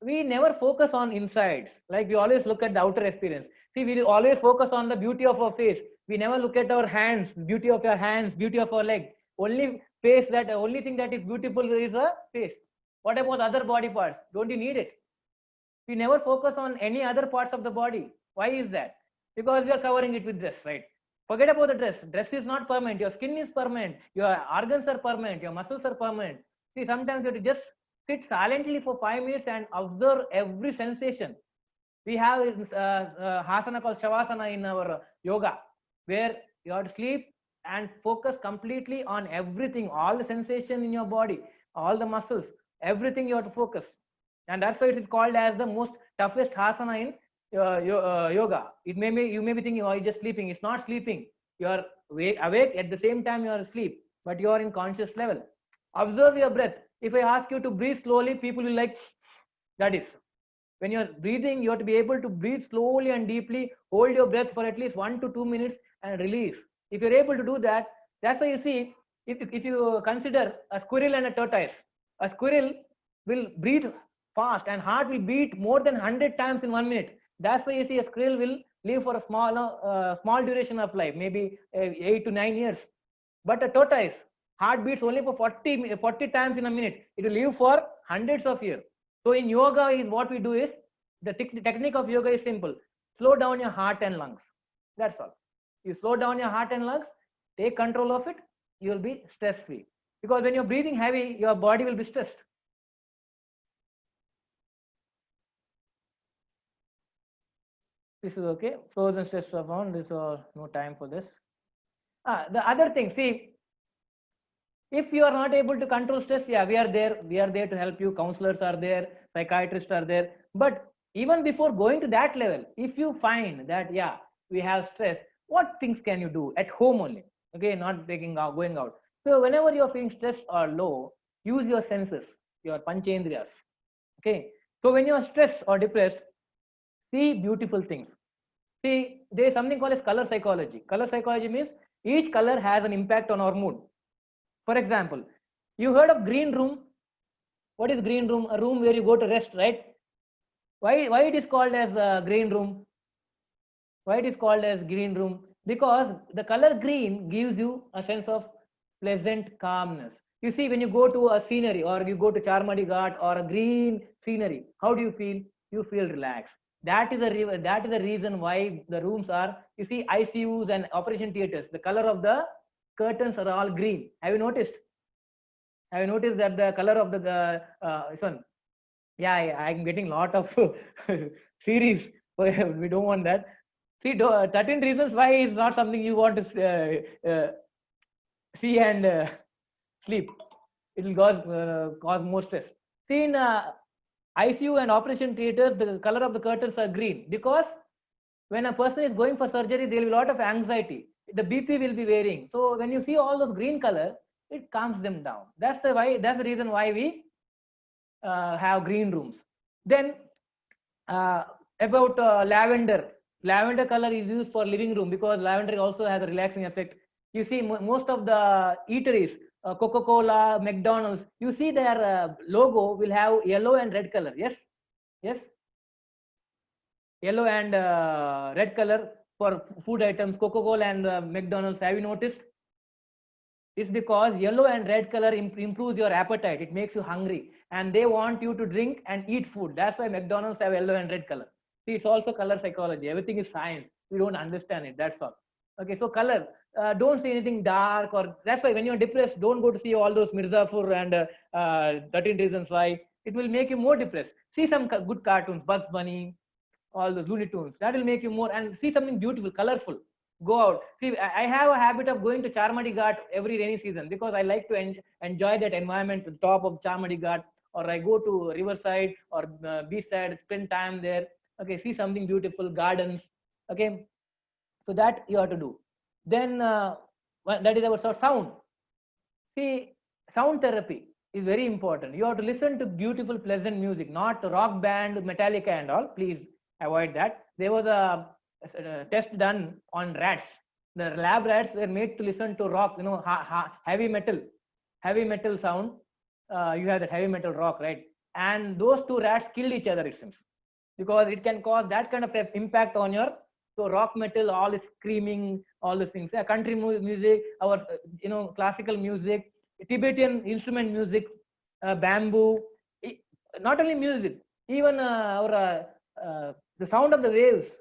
we never focus on insides. Like we always look at the outer appearance. See, we always focus on the beauty of our face. We never look at our hands, beauty of your hands, beauty of our leg. Only thing that is beautiful is a face. What about other body parts? Don't you need it? We never focus on any other parts of the body. Why is that? Because we are covering it with dress, right? Forget about the dress. Dress is not permanent. Your skin is permanent. Your organs are permanent. Your muscles are permanent. See, sometimes you have to just sit silently for 5 minutes and observe every sensation. We have hasana called Shavasana in our yoga, where you have to sleep and focus completely on everything, all the sensation in your body, all the muscles, everything you have to focus. And that's why it is called as the most toughest hasana in yoga. It may be, you may be thinking, oh, you're just sleeping. It's not sleeping. You are awake at the same time you are asleep, but you are in conscious level. Observe your breath. If I ask you to breathe slowly, people will like, that is. When you're breathing, you have to be able to breathe slowly and deeply, hold your breath for at least 1 to 2 minutes and release. If you're able to do that, that's why you see, if you consider a squirrel and a tortoise, a squirrel will breathe fast and heart will beat more than 100 times in 1 minute. That's why you see a squirrel will live for a small duration of life, maybe 8 to 9 years. But a tortoise, heart beats only for 40 times in a minute. It will live for hundreds of years. So in yoga, is what we do is, the technique of yoga is simple. Slow down your heart and lungs. That's all. You slow down your heart and lungs, take control of it, you will be stress free. Because when you're breathing heavy, your body will be stressed. This is okay. Frozen stress are found. This is no time for this. The other thing, see, if you are not able to control stress, yeah, we are there. We are there to help you. Counselors are there, psychiatrists are there. But even before going to that level, if you find that, yeah, we have stress, what things can you do at home only? Okay, not taking out, going out. So whenever you're feeling stressed or low, use your senses, your panchendriyas. Okay. So when you're stressed or depressed, see beautiful things. See, there is something called as color psychology. Color psychology means each color has an impact on our mood. For example, you heard of green room? What is green room? A room where you go to rest, right? Why it is called as green room? Why it is called as green room? Because the color green gives you a sense of pleasant calmness. You see, when you go to a scenery or you go to Charmadi Ghat or a green scenery, how do you feel? You feel relaxed. That is the reason why the rooms are, you see, ICUs and operation theaters, the color of the curtains are all green. Have you noticed? Have you noticed that the color of the sun? Yeah, I'm getting a lot of series. We don't want that. See, 13 reasons why is not something you want to see and sleep. It will cause more stress. See, in ICU and operation theaters, the color of the curtains are green because when a person is going for surgery, there will be a lot of anxiety. The BP will be varying. So when you see all those green color, it calms them down. That's the reason why we have green rooms. Then about lavender. Lavender color is used for living room because lavender also has a relaxing effect. You see, most of the eateries, Coca-Cola, McDonald's, you see their logo will have yellow and red color. Yes, yes. Yellow and red color for food items, Coca-Cola and McDonald's. Have you noticed? It's because yellow and red color improves your appetite. It makes you hungry, and they want you to drink and eat food. That's why McDonald's have yellow and red color. See, it's also color psychology. Everything is science. We don't understand it. That's all. Okay, so color. Don't see anything dark, or that's why when you're depressed, don't go to see all those Mirzapur and 13 Reasons Why. It will make you more depressed. See some good cartoons, Bugs Bunny, all the Looney Tunes. That will make you more, and see something beautiful, colorful. Go out. See, I have a habit of going to Charmadi Ghat every rainy season because I like to enjoy that environment, the top of Charmadi Ghat, or I go to riverside or beach side, spend time there. Okay, see something beautiful, gardens. Okay, so that you have to do. Then that is about sound. See, sound therapy is very important. You have to listen to beautiful, pleasant music, not rock band, Metallica and all. Please avoid that. There was a test done on rats. The lab rats were made to listen to rock, heavy metal sound. You have that heavy metal rock, right? And those two rats killed each other, it seems, because it can cause that kind of impact on your. So rock metal, all is screaming, all these things. Country music, our classical music, Tibetan instrument music, bamboo. Not only music, even the sound of the waves,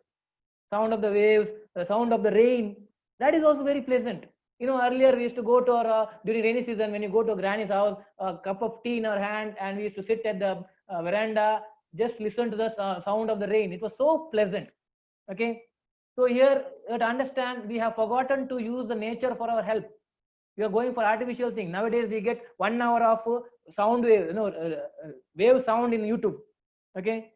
the sound of the rain. That is also very pleasant. Earlier we used to go to our during rainy season, when you go to granny's house, a cup of tea in our hand, and we used to sit at the veranda, just listen to the sound of the rain. It was so pleasant. Okay, so here to understand, we have forgotten to use the nature for our help. We are going for artificial thing. Nowadays we get 1 hour of sound wave, wave sound in YouTube. Okay,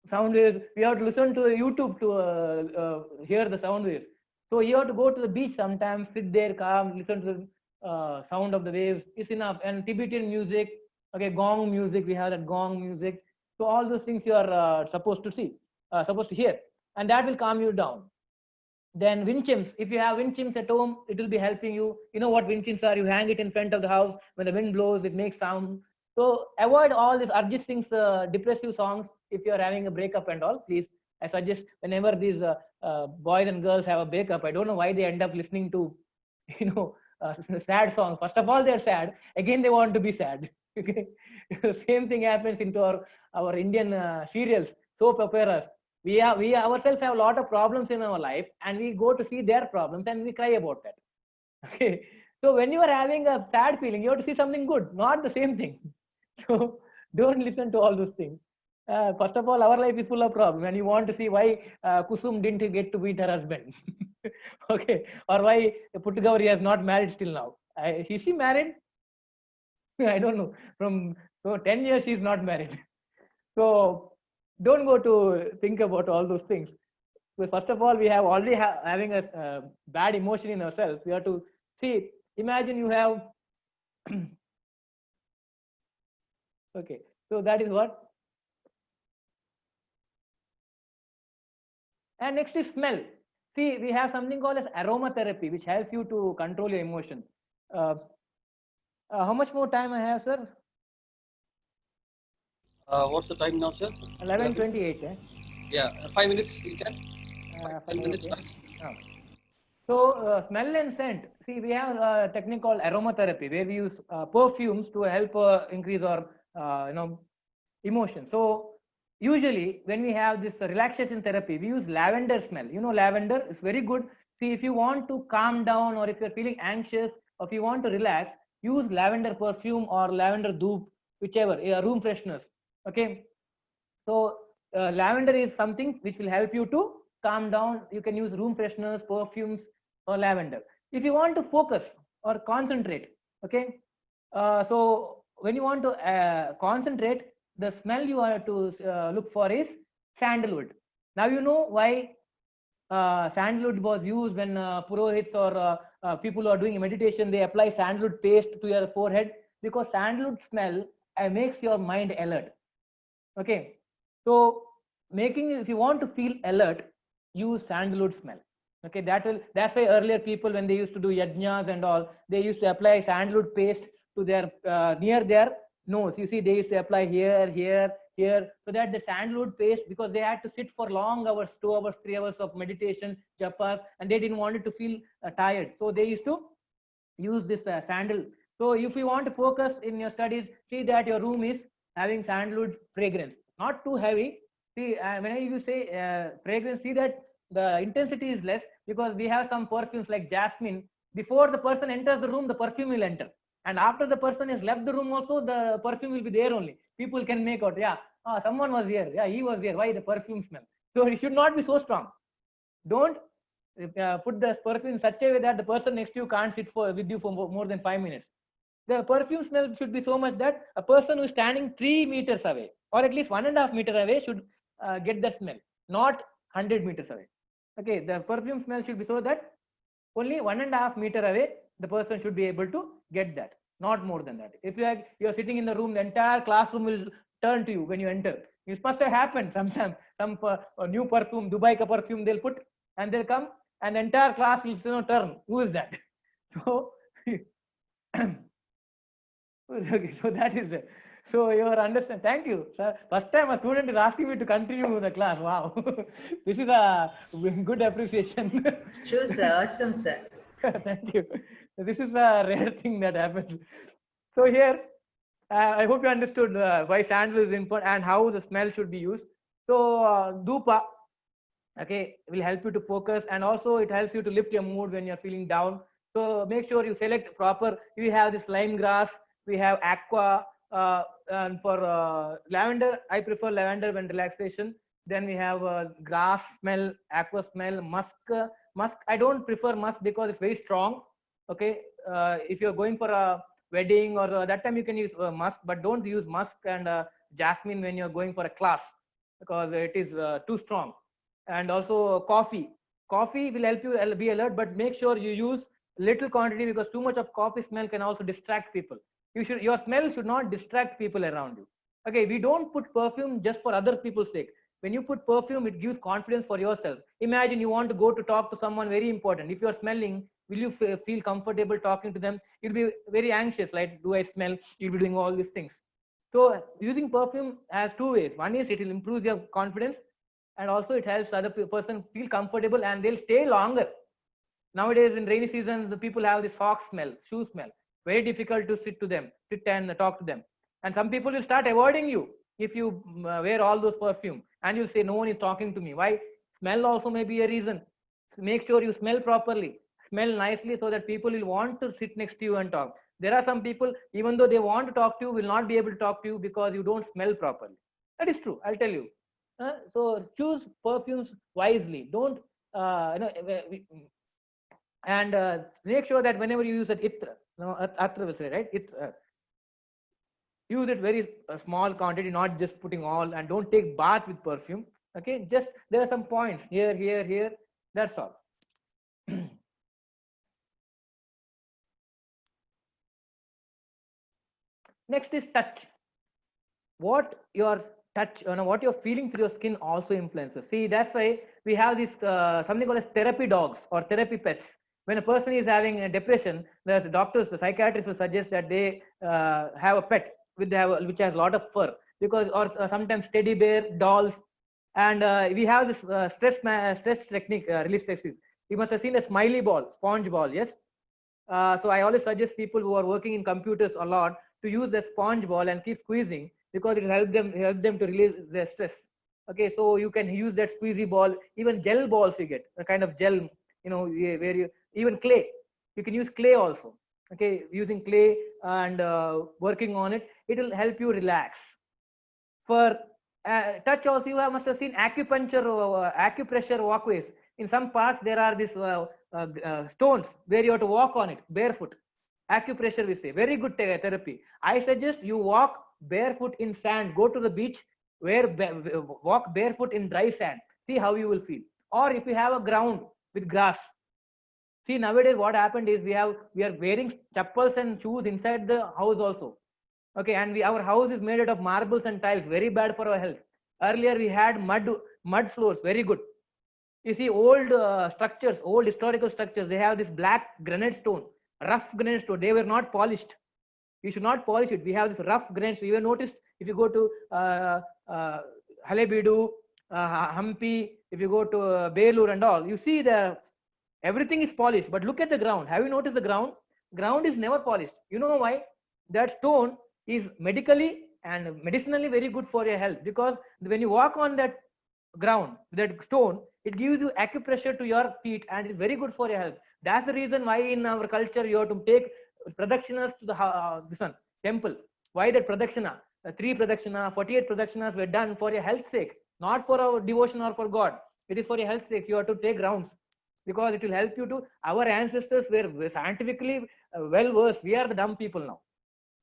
sound waves. We have to listen to YouTube to hear the sound waves. So you have to go to the beach sometimes, sit there, calm, listen to the sound of the waves. It's enough. And Tibetan music, okay, gong music. We have that gong music. So all those things you are supposed to see, supposed to hear, and that will calm you down. Then wind chimes. If you have wind chimes at home, it will be helping you. You know what wind chimes are? You hang it in front of the house. When the wind blows, it makes sound. So avoid all these Arjit Singh's depressive songs. If you are having a breakup and all, please, I suggest whenever these boys and girls have a breakup, I don't know why they end up listening to, sad songs. First of all, they're sad. Again, they want to be sad. Okay, same thing happens into our Indian serials, soap operas. We ourselves have a lot of problems in our life, and we go to see their problems and we cry about that. Okay, so when you are having a sad feeling, you have to see something good, not the same thing. So don't listen to all those things. First of all, our life is full of problems, and you want to see why Kusum didn't get to meet her husband. Okay, or why Putgauri has not married still now. Is she married? I don't know. From 10 years she's not married. So don't go to think about all those things. Because first of all, we have already having a bad emotion in ourselves. We have to see. Imagine you have. Okay, so that is what. And next is smell. See, we have something called as aromatherapy, which helps you to control your emotions. How much more time I have, sir? What's the time now, sir? 11:28. Yeah, 5 minutes. You can. 5 minutes. Okay. So smell and scent. See, we have a technique called aromatherapy, where we use perfumes to help increase our emotion. So usually when we have this relaxation therapy, we use lavender smell. Lavender is very good. See, if you want to calm down, or if you're feeling anxious, or if you want to relax, use lavender perfume or lavender dhoop, whichever, room fresheners. Okay, so lavender is something which will help you to calm down. You can use room fresheners, perfumes, or lavender. If you want to focus or concentrate, okay, so when you want to concentrate, the smell you have to look for is sandalwood. Now you know why sandalwood was used when purohits or people who are doing meditation, they apply sandalwood paste to your forehead, because sandalwood smell makes your mind alert. Okay, so if you want to feel alert, use sandalwood smell. Okay, that's why earlier people, when they used to do yajnas and all, they used to apply sandalwood paste to their near their nose. You see, they used to apply here, so that the sandalwood paste, because they had to sit for long hours, 2 hours, 3 hours of meditation, japas, and they didn't want it to feel tired. So they used to use this sandal. So if you want to focus in your studies, see that your room is having sandalwood fragrance, not too heavy. See, when you say fragrance, see that the intensity is less, because we have some perfumes like jasmine. Before the person enters the room, the perfume will enter, and after the person has left the room also, the perfume will be there only. People can make out, yeah, someone was here, yeah, he was there, why the perfume smell. So it should not be so strong. Don't put the perfume in such a way that the person next to you can't sit with you for more than 5 minutes. The perfume smell should be so much that a person who is standing 3 meters away, or at least 1.5 meters away, should get the smell, not 100 meters away. Okay, the perfume smell should be so that only 1.5 meters away, the person should be able to get that, not more than that. If you're sitting in the room, the entire classroom will turn to you when you enter. It must have happened sometime. Some new perfume, Dubai ka perfume, they'll put, and they'll come, and the entire class will turn. Who is that? So, okay, so that is it. So you understand. Thank you, sir. First time a student is asking me to continue the class. Wow, this is a good appreciation. True, sir. Awesome, sir. Thank you. This is a rare thing that happens. So here, I hope you understood why sandal is important and how the smell should be used. So dupa. Okay, will help you to focus, and also it helps you to lift your mood when you're feeling down. So make sure you select proper. We have this lime grass, we have aqua, and for lavender, I prefer lavender when relaxation. Then we have grass smell, aqua smell, musk. Musk, I don't prefer musk because it's very strong. Okay, if you're going for a wedding or that time you can use musk, but don't use musk and jasmine when you're going for a class, because it is too strong. And also coffee will help you be alert, but make sure you use little quantity, because too much of coffee smell can also distract people. Your smell should not distract people around you. Okay, we don't put perfume just for other people's sake. When you put perfume, it gives confidence for yourself. Imagine you want to go to talk to someone very important. If you're smelling, will you feel comfortable talking to them? You'll be very anxious, like, do I smell? You'll be doing all these things. So using perfume has two ways. One is it will improve your confidence, and also it helps other person feel comfortable and they'll stay longer. Nowadays in rainy season, the people have the sock smell, shoe smell, very difficult to sit and talk to them. And some people will start avoiding you if you wear all those perfume, and you'll say no one is talking to me. Why? Smell also may be a reason. Make sure you smell properly, smell nicely, so that people will want to sit next to you and talk. There are some people, even though they want to talk to you, will not be able to talk to you because you don't smell properly. That is true, I'll tell you. So choose perfumes wisely. Don't and make sure that whenever you use an itra, atra will say, right? Use it very small quantity, not just putting all, and don't take bath with perfume. Okay, just there are some points here. That's all. Next is touch. What your touch, what you're feeling through your skin also influences. See, that's why we have this something called as therapy dogs or therapy pets. When a person is having a depression, the doctors, the psychiatrists will suggest that they have a pet which has a lot of fur, because, or sometimes teddy bear, dolls. And we have this stress technique, release technique. You must have seen a smiley ball, sponge ball, yes. So I always suggest people who are working in computers a lot to use the sponge ball and keep squeezing, because it help them to release their stress. Okay, so you can use that squeezy ball, even gel balls you get, a kind of gel, where you, even clay, you can use clay also. Okay, using clay and working on it, it will help you relax. For touch also, you must have seen acupuncture, acupressure walkways. In some parks, there are these stones where you have to walk on it barefoot. Acupressure, we say, very good therapy. I suggest you walk barefoot in sand. Go to the beach, walk barefoot in dry sand. See how you will feel. Or if you have a ground with grass. See, nowadays what happened is we are wearing chappals and shoes inside the house also. Okay, and our house is made out of marbles and tiles, very bad for our health. Earlier we had mud floors, very good. You see, old structures, old historical structures, they have this black granite stone, rough granite stone. They were not polished. You should not polish it. We have this rough granite stone. You have noticed, if you go to Halebeedu, Hampi, if you go to Belur and all, you see everything is polished. But look at the ground. Have you noticed the ground? Ground is never polished. You know why? That stone is medically and medicinally very good for your health, because when you walk on that ground, that stone, it gives you acupressure to your feet and it's very good for your health. That's the reason why in our culture you have to take pradakshinas to the temple. Why that pradakshina? 3 pradakshina, 48 pradakshinas were done for your health sake, not for our devotion or for God. It is for your health sake. You have to take rounds, because it will help you to. Our ancestors were scientifically well versed. We are the dumb people now.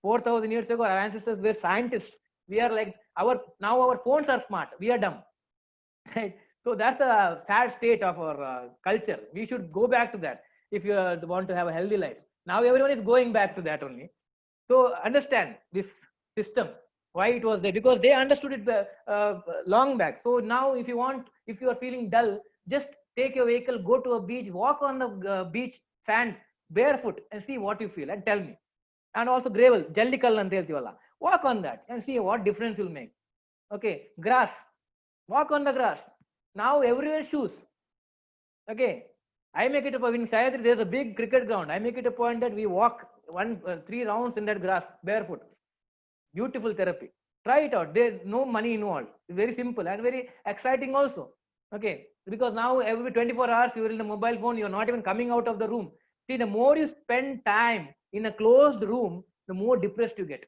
4,000 years ago, our ancestors were scientists. We are like now our phones are smart. We are dumb. Right? So that's a sad state of our culture. We should go back to that if you want to have a healthy life. Now everyone is going back to that only. So understand this system, why it was there, because they understood it long back. So now if you are feeling dull, just take your vehicle, go to a beach, walk on the beach, sand, barefoot, and see what you feel, and tell me. And also gravel, jallikal anta heltivala, walk on that and see what difference will make. Okay, grass, walk on the grass. Now everywhere shoes. Okay, I make it a point. In Sahyadri, there's a big cricket ground. I make it a point that we walk 3 rounds in that grass barefoot. Beautiful therapy. Try it out. There's no money involved. It's very simple and very exciting also. Okay, because now every 24 hours you are in the mobile phone, you're not even coming out of the room. See, the more you spend time in a closed room, the more depressed you get.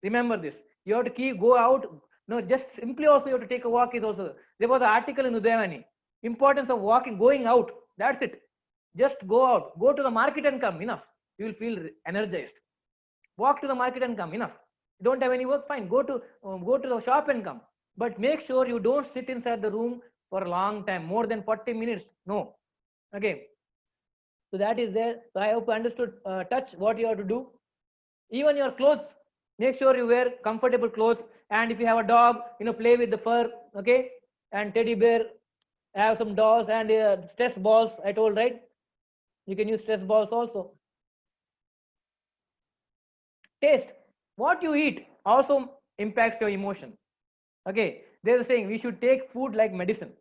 Remember this. You have to go out. No, just simply also you have to take a walk is also. There was an article in Udayavani. Importance of walking, going out. That's it. Just go out. Go to the market and come. Enough. You will feel energized. Walk to the market and come. Enough. You don't have any work, fine. Go to the shop and come. But make sure you don't sit inside the room for a long time, more than 40 minutes. No. Okay. So that is there. So I hope you understood. Touch what you have to do. Even your clothes, make sure you wear comfortable clothes. And if you have a dog, play with the fur. Okay. And teddy bear, have some dolls and stress balls. I told, right? You can use stress balls also. Taste. What you eat also impacts your emotion. Okay. They're saying we should take food like medicine.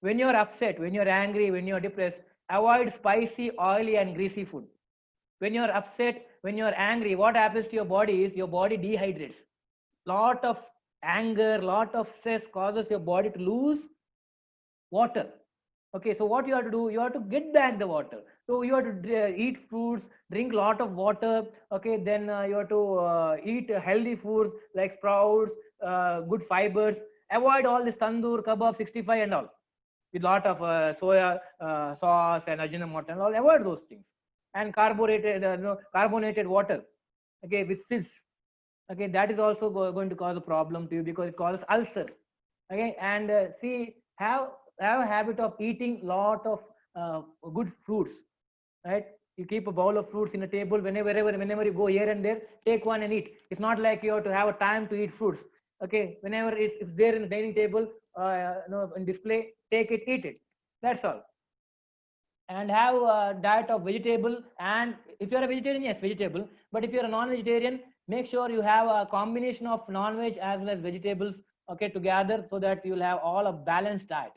When you're upset, when you're angry, when you're depressed, avoid spicy, oily, and greasy food. When you're upset, when you're angry, what happens to your body is your body dehydrates. Lot of anger, lot of stress causes your body to lose water. Okay, so what you have to do, you have to get back the water. So you have to eat fruits, drink lot of water. Okay, then you have to eat healthy foods like sprouts, good fibers. Avoid all this tandoor, kebab, 65 and all, with lot of soya sauce and ajinomoto and all. Avoid those things. And carbonated water, okay, with fizz. Okay, that is also going to cause a problem to you because it causes ulcers. Okay, and see, have a habit of eating lot of good fruits, right? You keep a bowl of fruits in a table whenever you go here and there, take one and eat. It's not like you have to have a time to eat fruits. Okay, whenever it's there in the dining table, in display, take it, eat it. That's all. And have a diet of vegetable. And if you're a vegetarian, yes, vegetable. But if you're a non-vegetarian, make sure you have a combination of non-veg as well as vegetables, okay, together, so that you'll have all a balanced diet.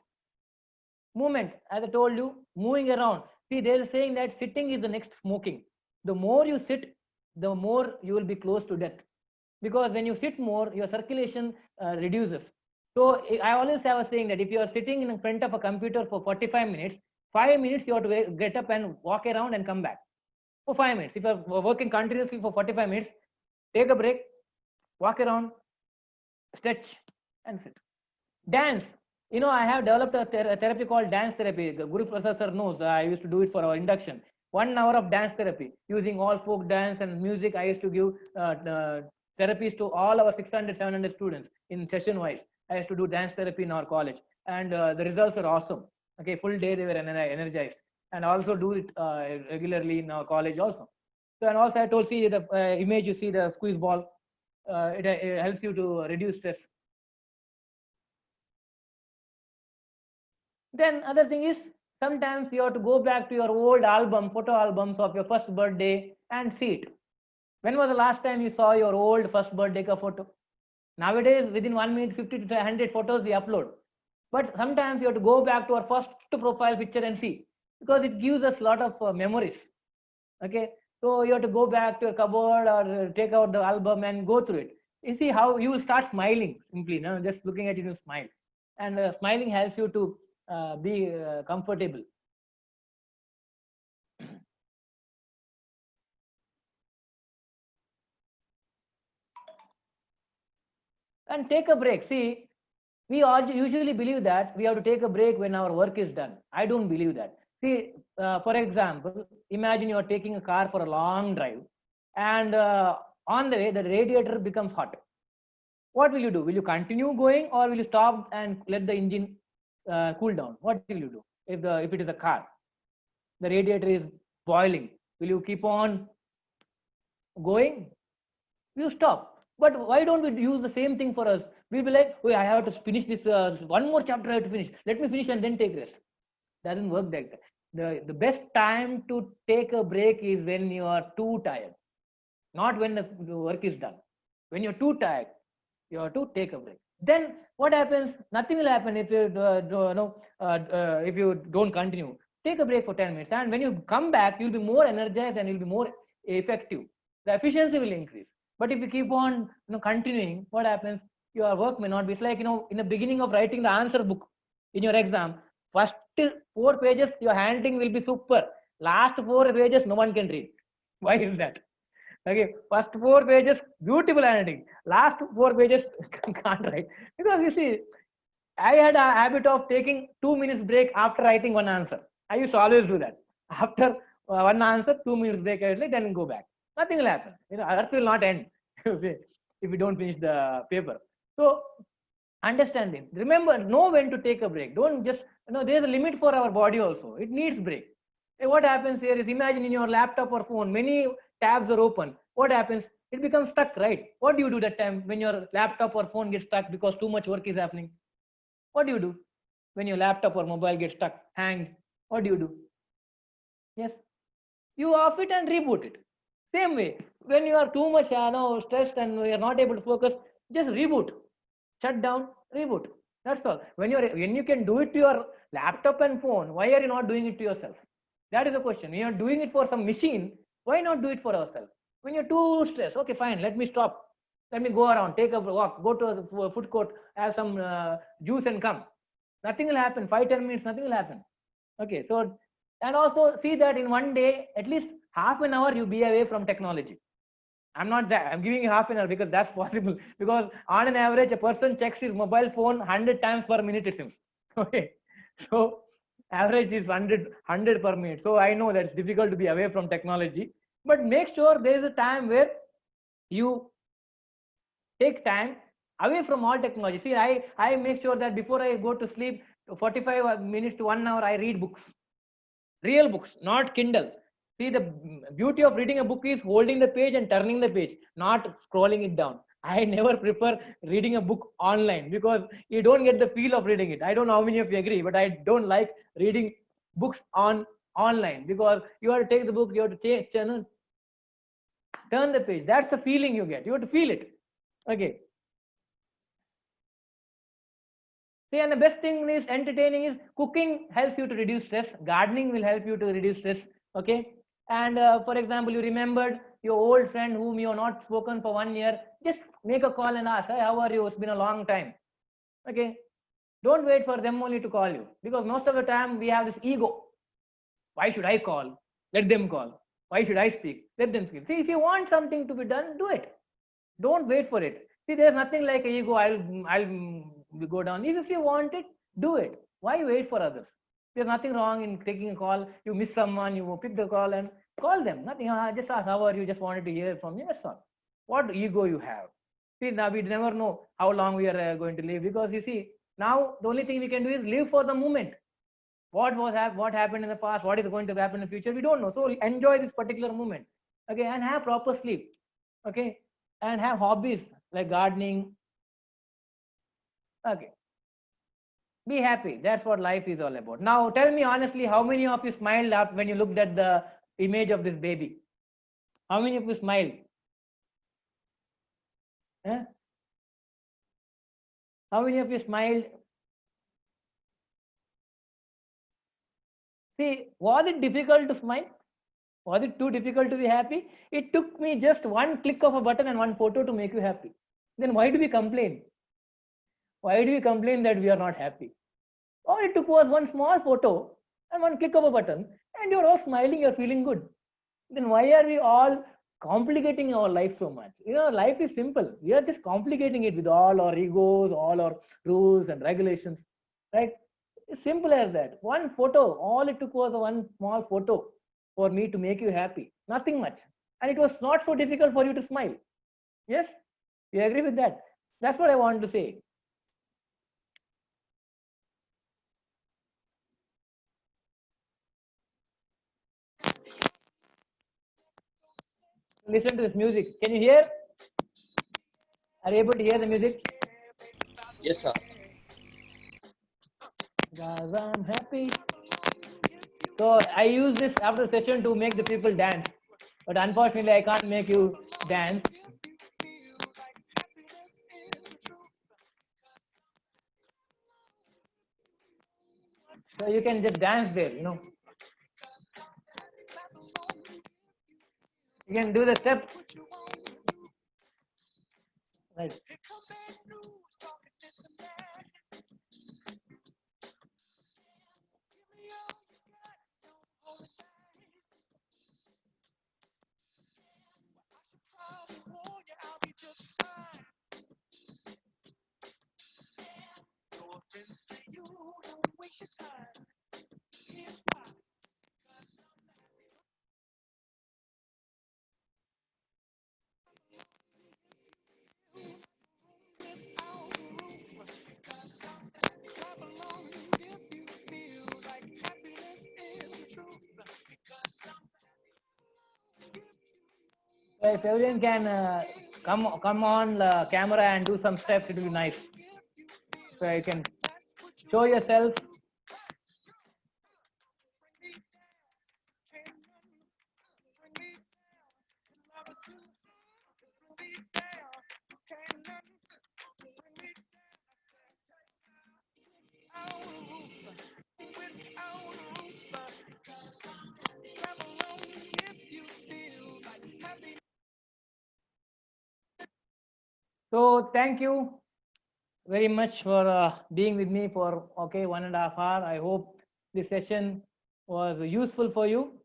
Movement, as I told you, moving around. See, they're saying that sitting is the next smoking. The more you sit, the more you will be close to death, because when you sit more, your circulation reduces. So I always have a saying that if you are sitting in front of a computer for 45 minutes, 5 minutes you have to get up and walk around and come back for 5 minutes. If you are working continuously for 45 minutes, take a break, walk around, stretch, and sit. Dance. I have developed a therapy called dance therapy. Guru Prasad sir knows. I used to do it for our induction. 1 hour of dance therapy using all folk dance and music. I used to give therapies to all our 600, 700 students in session wise. I used to do dance therapy in our college, and the results are awesome. Okay, full day they were energized, and also do it regularly in our college also. So, and also I told, see the image, you see the squeeze ball. It helps you to reduce stress. Then other thing is, sometimes you have to go back to your old photo albums of your first birthday and see it. When was the last time you saw your old first birthday photo? Nowadays, within 1 minute, 50 to 100 photos we upload. But sometimes you have to go back to our first profile picture and see, because it gives us a lot of memories. Okay, so you have to go back to your cupboard or take out the album and go through it. You see how you will start smiling simply, just looking at it, you smile. And smiling helps you to be comfortable. And take a break. See, we all usually believe that we have to take a break when our work is done. I don't believe that. See, for example, imagine you are taking a car for a long drive, and on the way the radiator becomes hot. What will you do? Will you continue going, or will you stop and let the engine cool down? What will you do if it is a car? The radiator is boiling. Will you keep on going? You stop. But why don't we use the same thing for us? We'll be like, oh, I have to finish this one more chapter. I have to finish. Let me finish and then take rest. Doesn't work like that. The best time to take a break is when you are too tired, not when the work is done. When you're too tired, you have to take a break. Then what happens? Nothing will happen if you if you don't continue. Take a break for 10 minutes, and when you come back, you'll be more energized and you'll be more effective. The efficiency will increase. But if you keep on continuing, what happens? Your work may not be. It's like in the beginning of writing the answer book. in your exam, first 4 pages your handwriting will be super. Last 4 pages no one can read. Why is that? Okay, first 4 pages beautiful handwriting. Last 4 pages can't write, because you see, I had a habit of taking 2 minutes break after writing one answer. I used to always do that. After one answer, 2 minutes break, I will then go back. Nothing will happen. Earth will not end if we don't finish the paper. So understanding. Remember, know when to take a break. Don't just, there's a limit for our body also. It needs break. What happens here is, imagine in your laptop or phone, many tabs are open. What happens? It becomes stuck, right? What do you do that time when your laptop or phone gets stuck because too much work is happening? What do you do when your laptop or mobile gets stuck, hanged? What do you do? Yes, you off it and reboot it. Same way, when you are too much stressed and you are not able to focus, just reboot, shut down, reboot. That's all. When you can do it to your laptop and phone, why are you not doing it to yourself? That is the question. When you are doing it for some machine, why not do it for ourselves? When you're too stressed, okay, fine, let me stop. Let me go around, take a walk, go to a food court, have some juice and come. Nothing will happen. 5-10 minutes, nothing will happen. Okay, so, and also see that in one day, at least half an hour you be away from technology. I'm not that. I'm giving you half an hour because that's possible. Because on an average, a person checks his mobile phone 100 times per minute, it seems. Okay, so average is 100 per minute. So I know that it's difficult to be away from technology, but make sure there is a time where you take time away from all technology. See, I make sure that before I go to sleep, 45 minutes to 1 hour, I read books, real books, not Kindle. See, the beauty of reading a book is holding the page and turning the page, not scrolling it down. I never prefer reading a book online because you don't get the feel of reading it. I don't know how many of you agree, but I don't like reading books online because you have to take the book, you have to take channel, turn the page. That's the feeling you get. You have to feel it. Okay. See, and the best thing is entertaining is cooking helps you to reduce stress. Gardening will help you to reduce stress. Okay. And for example, you remembered your old friend whom you have not spoken for 1 year. Just make a call and ask, hey, how are you? It's been a long time. Okay. Don't wait for them only to call you, because most of the time we have this ego. Why should I call? Let them call. Why should I speak? Let them speak. See, if you want something to be done, do it. Don't wait for it. See, there's nothing like ego. I'll go down. If you want it, do it. Why wait for others? There's nothing wrong in taking a call. You miss someone, you pick the call and call them. Nothing. Just ask, how are you? Just wanted to hear from you. That's all. What ego you have? See, now we never know how long we are going to live, because you see, now the only thing we can do is live for the moment. What happened in the past? What is going to happen in the future? We don't know. So enjoy this particular moment. Okay, and have proper sleep. Okay, and have hobbies like gardening. Okay, be happy. That's what life is all about. Now tell me honestly, how many of you smiled up when you looked at the image of this baby? How many of you smiled? Huh? How many of you smiled? See, was it difficult to smile? Was it too difficult to be happy? It took me just one click of a button and one photo to make you happy. Then why do we complain? Why do we complain that we are not happy? All it took was one small photo and one click of a button, and you're all smiling, you're feeling good. Then why are we all complicating our life so much? Life is simple. We are just complicating it with all our egos, all our rules and regulations, right? It's simple as that. One photo, all it took was one small photo for me to make you happy. Nothing much. And it was not so difficult for you to smile. Yes? You agree with that? That's what I want to say. Listen to this music. Can you hear? Are you able to hear the music? Yes, sir. Because I'm happy. So I use this after session to make the people dance. But unfortunately, I can't make you dance. So you can just dance there, You can do the step. Right. So if everyone can come on camera and do some steps, it will be nice. So you can show yourself. So thank you very much for being with me for 1.5 hours. I hope this session was useful for you.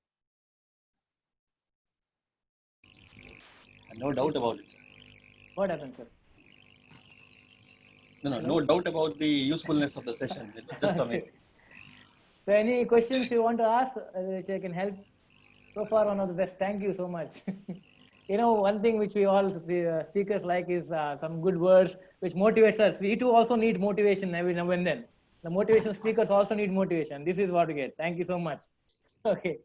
No doubt about it. What happened, sir? No doubt about the usefulness of the session. It was just amazing. So any questions you want to ask, which I can help? So far, one of the best. Thank you so much. One thing which we all speakers like is some good words which motivates us. We too also need motivation every now and then. The motivation speakers also need motivation. This is what we get. Thank you so much. Okay.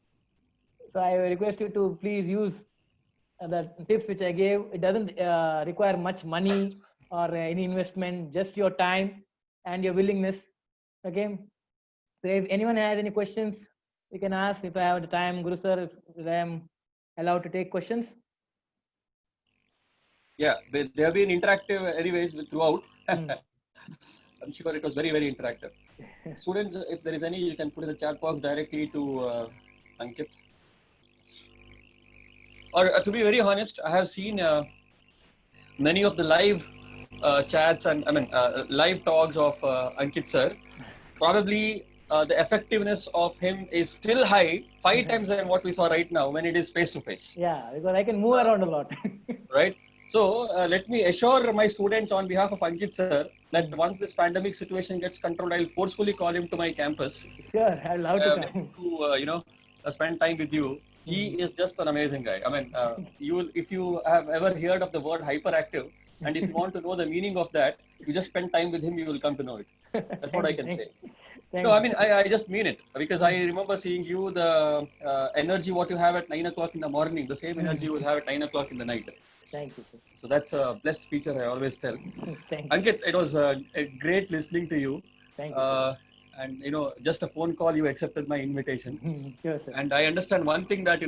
So I request you to please use the tips which I gave. It doesn't require much money or any investment, just your time and your willingness. Okay. So if anyone has any questions, you can ask. If I have the time, Guru sir, if I am allowed to take questions. Yeah, they have been interactive anyways throughout. Hmm. I'm sure it was very, very interactive. Students, if there is any, you can put in the chat box directly to Ankit. Or to be very honest, I have seen many of the live chats and live talks of Ankit sir. Probably the effectiveness of him is still high, 5 times than what we saw right now when it is face to face. Yeah, because I can move around a lot. Right. So let me assure my students on behalf of Ankit sir that once this pandemic situation gets controlled, I'll forcefully call him to my campus. Sure, I'd love to come. To spend time with you. He is just an amazing guy. I mean, if you have ever heard of the word hyperactive, and if you want to know the meaning of that, you just spend time with him, you will come to know it. That's what I can say. No, I mean, I just mean it, because I remember seeing you, the energy what you have at 9 o'clock in the morning, the same energy you will have at 9 o'clock in the night. Thank you, sir. So that's a blessed feature, I always tell. Thank you. Ankit, it was great listening to you. Thank you, sir. And just a phone call, you accepted my invitation. Sure, sir. And I understand one thing that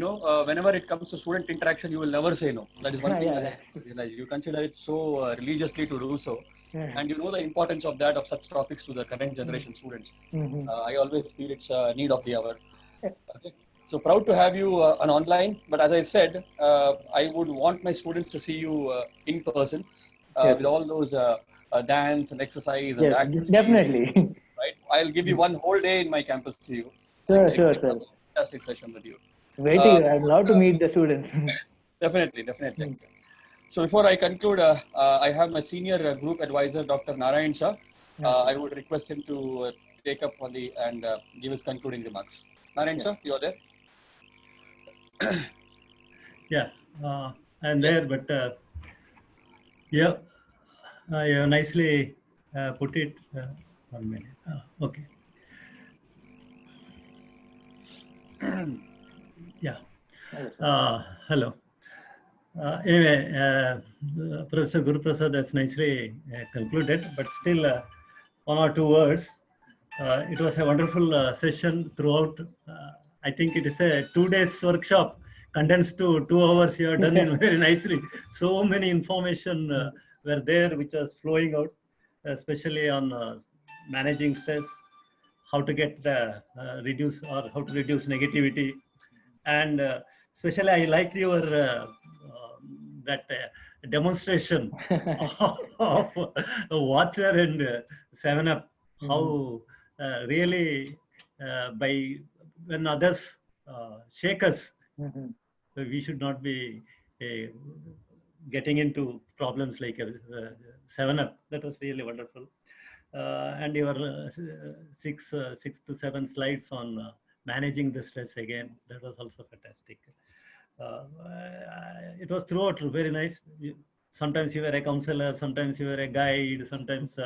whenever it comes to student interaction, you will never say no. That is one thing that I realize. You consider it so religiously to do so, and you know the importance of that, of such topics to the current generation students. I always feel it's a need of the hour. Okay. So proud to have you on online. But as I said, I would want my students to see you in person with all those dance and exercise and activities. Definitely. Right. I'll give you one whole day in my campus to you. Sure, sir. Fantastic session with you. Waiting. I'd love to meet the students. Definitely. So before I conclude, I have my senior group advisor, Dr. Narayan Shah. I would request him to take up on and give his concluding remarks. Narayan Shah, you are there? Yeah, I'm there, but yeah, you nicely put it. 1 minute. Okay. Yeah. Hello. Anyway, Professor Guru Prasad has nicely concluded, but still one or two words. It was a wonderful session throughout. I think it is a 2 days workshop condensed to 2 hours. You have done it very nicely. So many information were there which was flowing out, especially on managing stress, how to get reduce or how to reduce negativity, and especially I like your that demonstration of water and 7-Up. How really by when others shake us, we should not be getting into problems like 7-Up. That was really wonderful. and your 6 to 7 slides on managing the stress again. That was also fantastic. It was throughout very nice. Sometimes you were a counselor, sometimes you were a guide, sometimes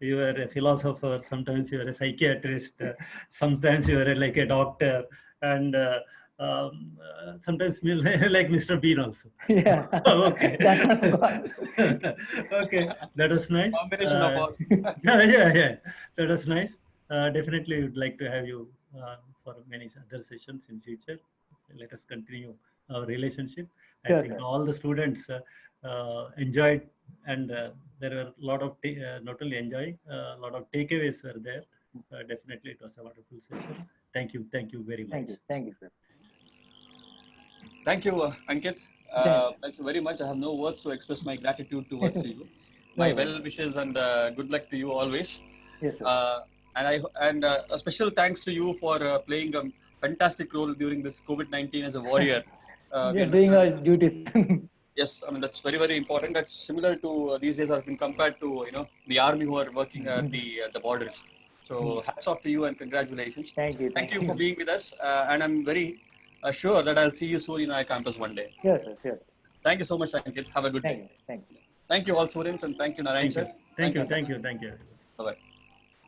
you were a philosopher, sometimes you were a psychiatrist, sometimes you were like a doctor, and sometimes like Mr. Bean also. Yeah. Okay. Okay, that was nice. Combination of all. Yeah, that was nice. Definitely would like to have you for many other sessions in future. Let us continue our relationship. I Sure, think sir. all the students enjoyed, and there were a lot of not only enjoy, a lot of takeaways were there. Definitely it was a wonderful session. Thank you very much. Thank you, sir. Thank you, Ankit. Thank you very much. I have no words to express my gratitude towards you. My No well wishes and good luck to you always. Yes, sir. And a special thanks to you for playing a fantastic role during this COVID-19 as a warrior. We Just doing our understand- duties. Yes, I mean that's very important. That's similar to these days have been compared to the army who are working at the borders. So hats off to you and congratulations. Thank you. Thank you for being with us, and I'm very sure that I'll see you soon in our campus one day. Sure, sir. Sure. Thank you so much, Ankit. Have a good day. Thank you. Thank you all students, and thank you Narayan Thank you. sir. Thank you. Bye bye.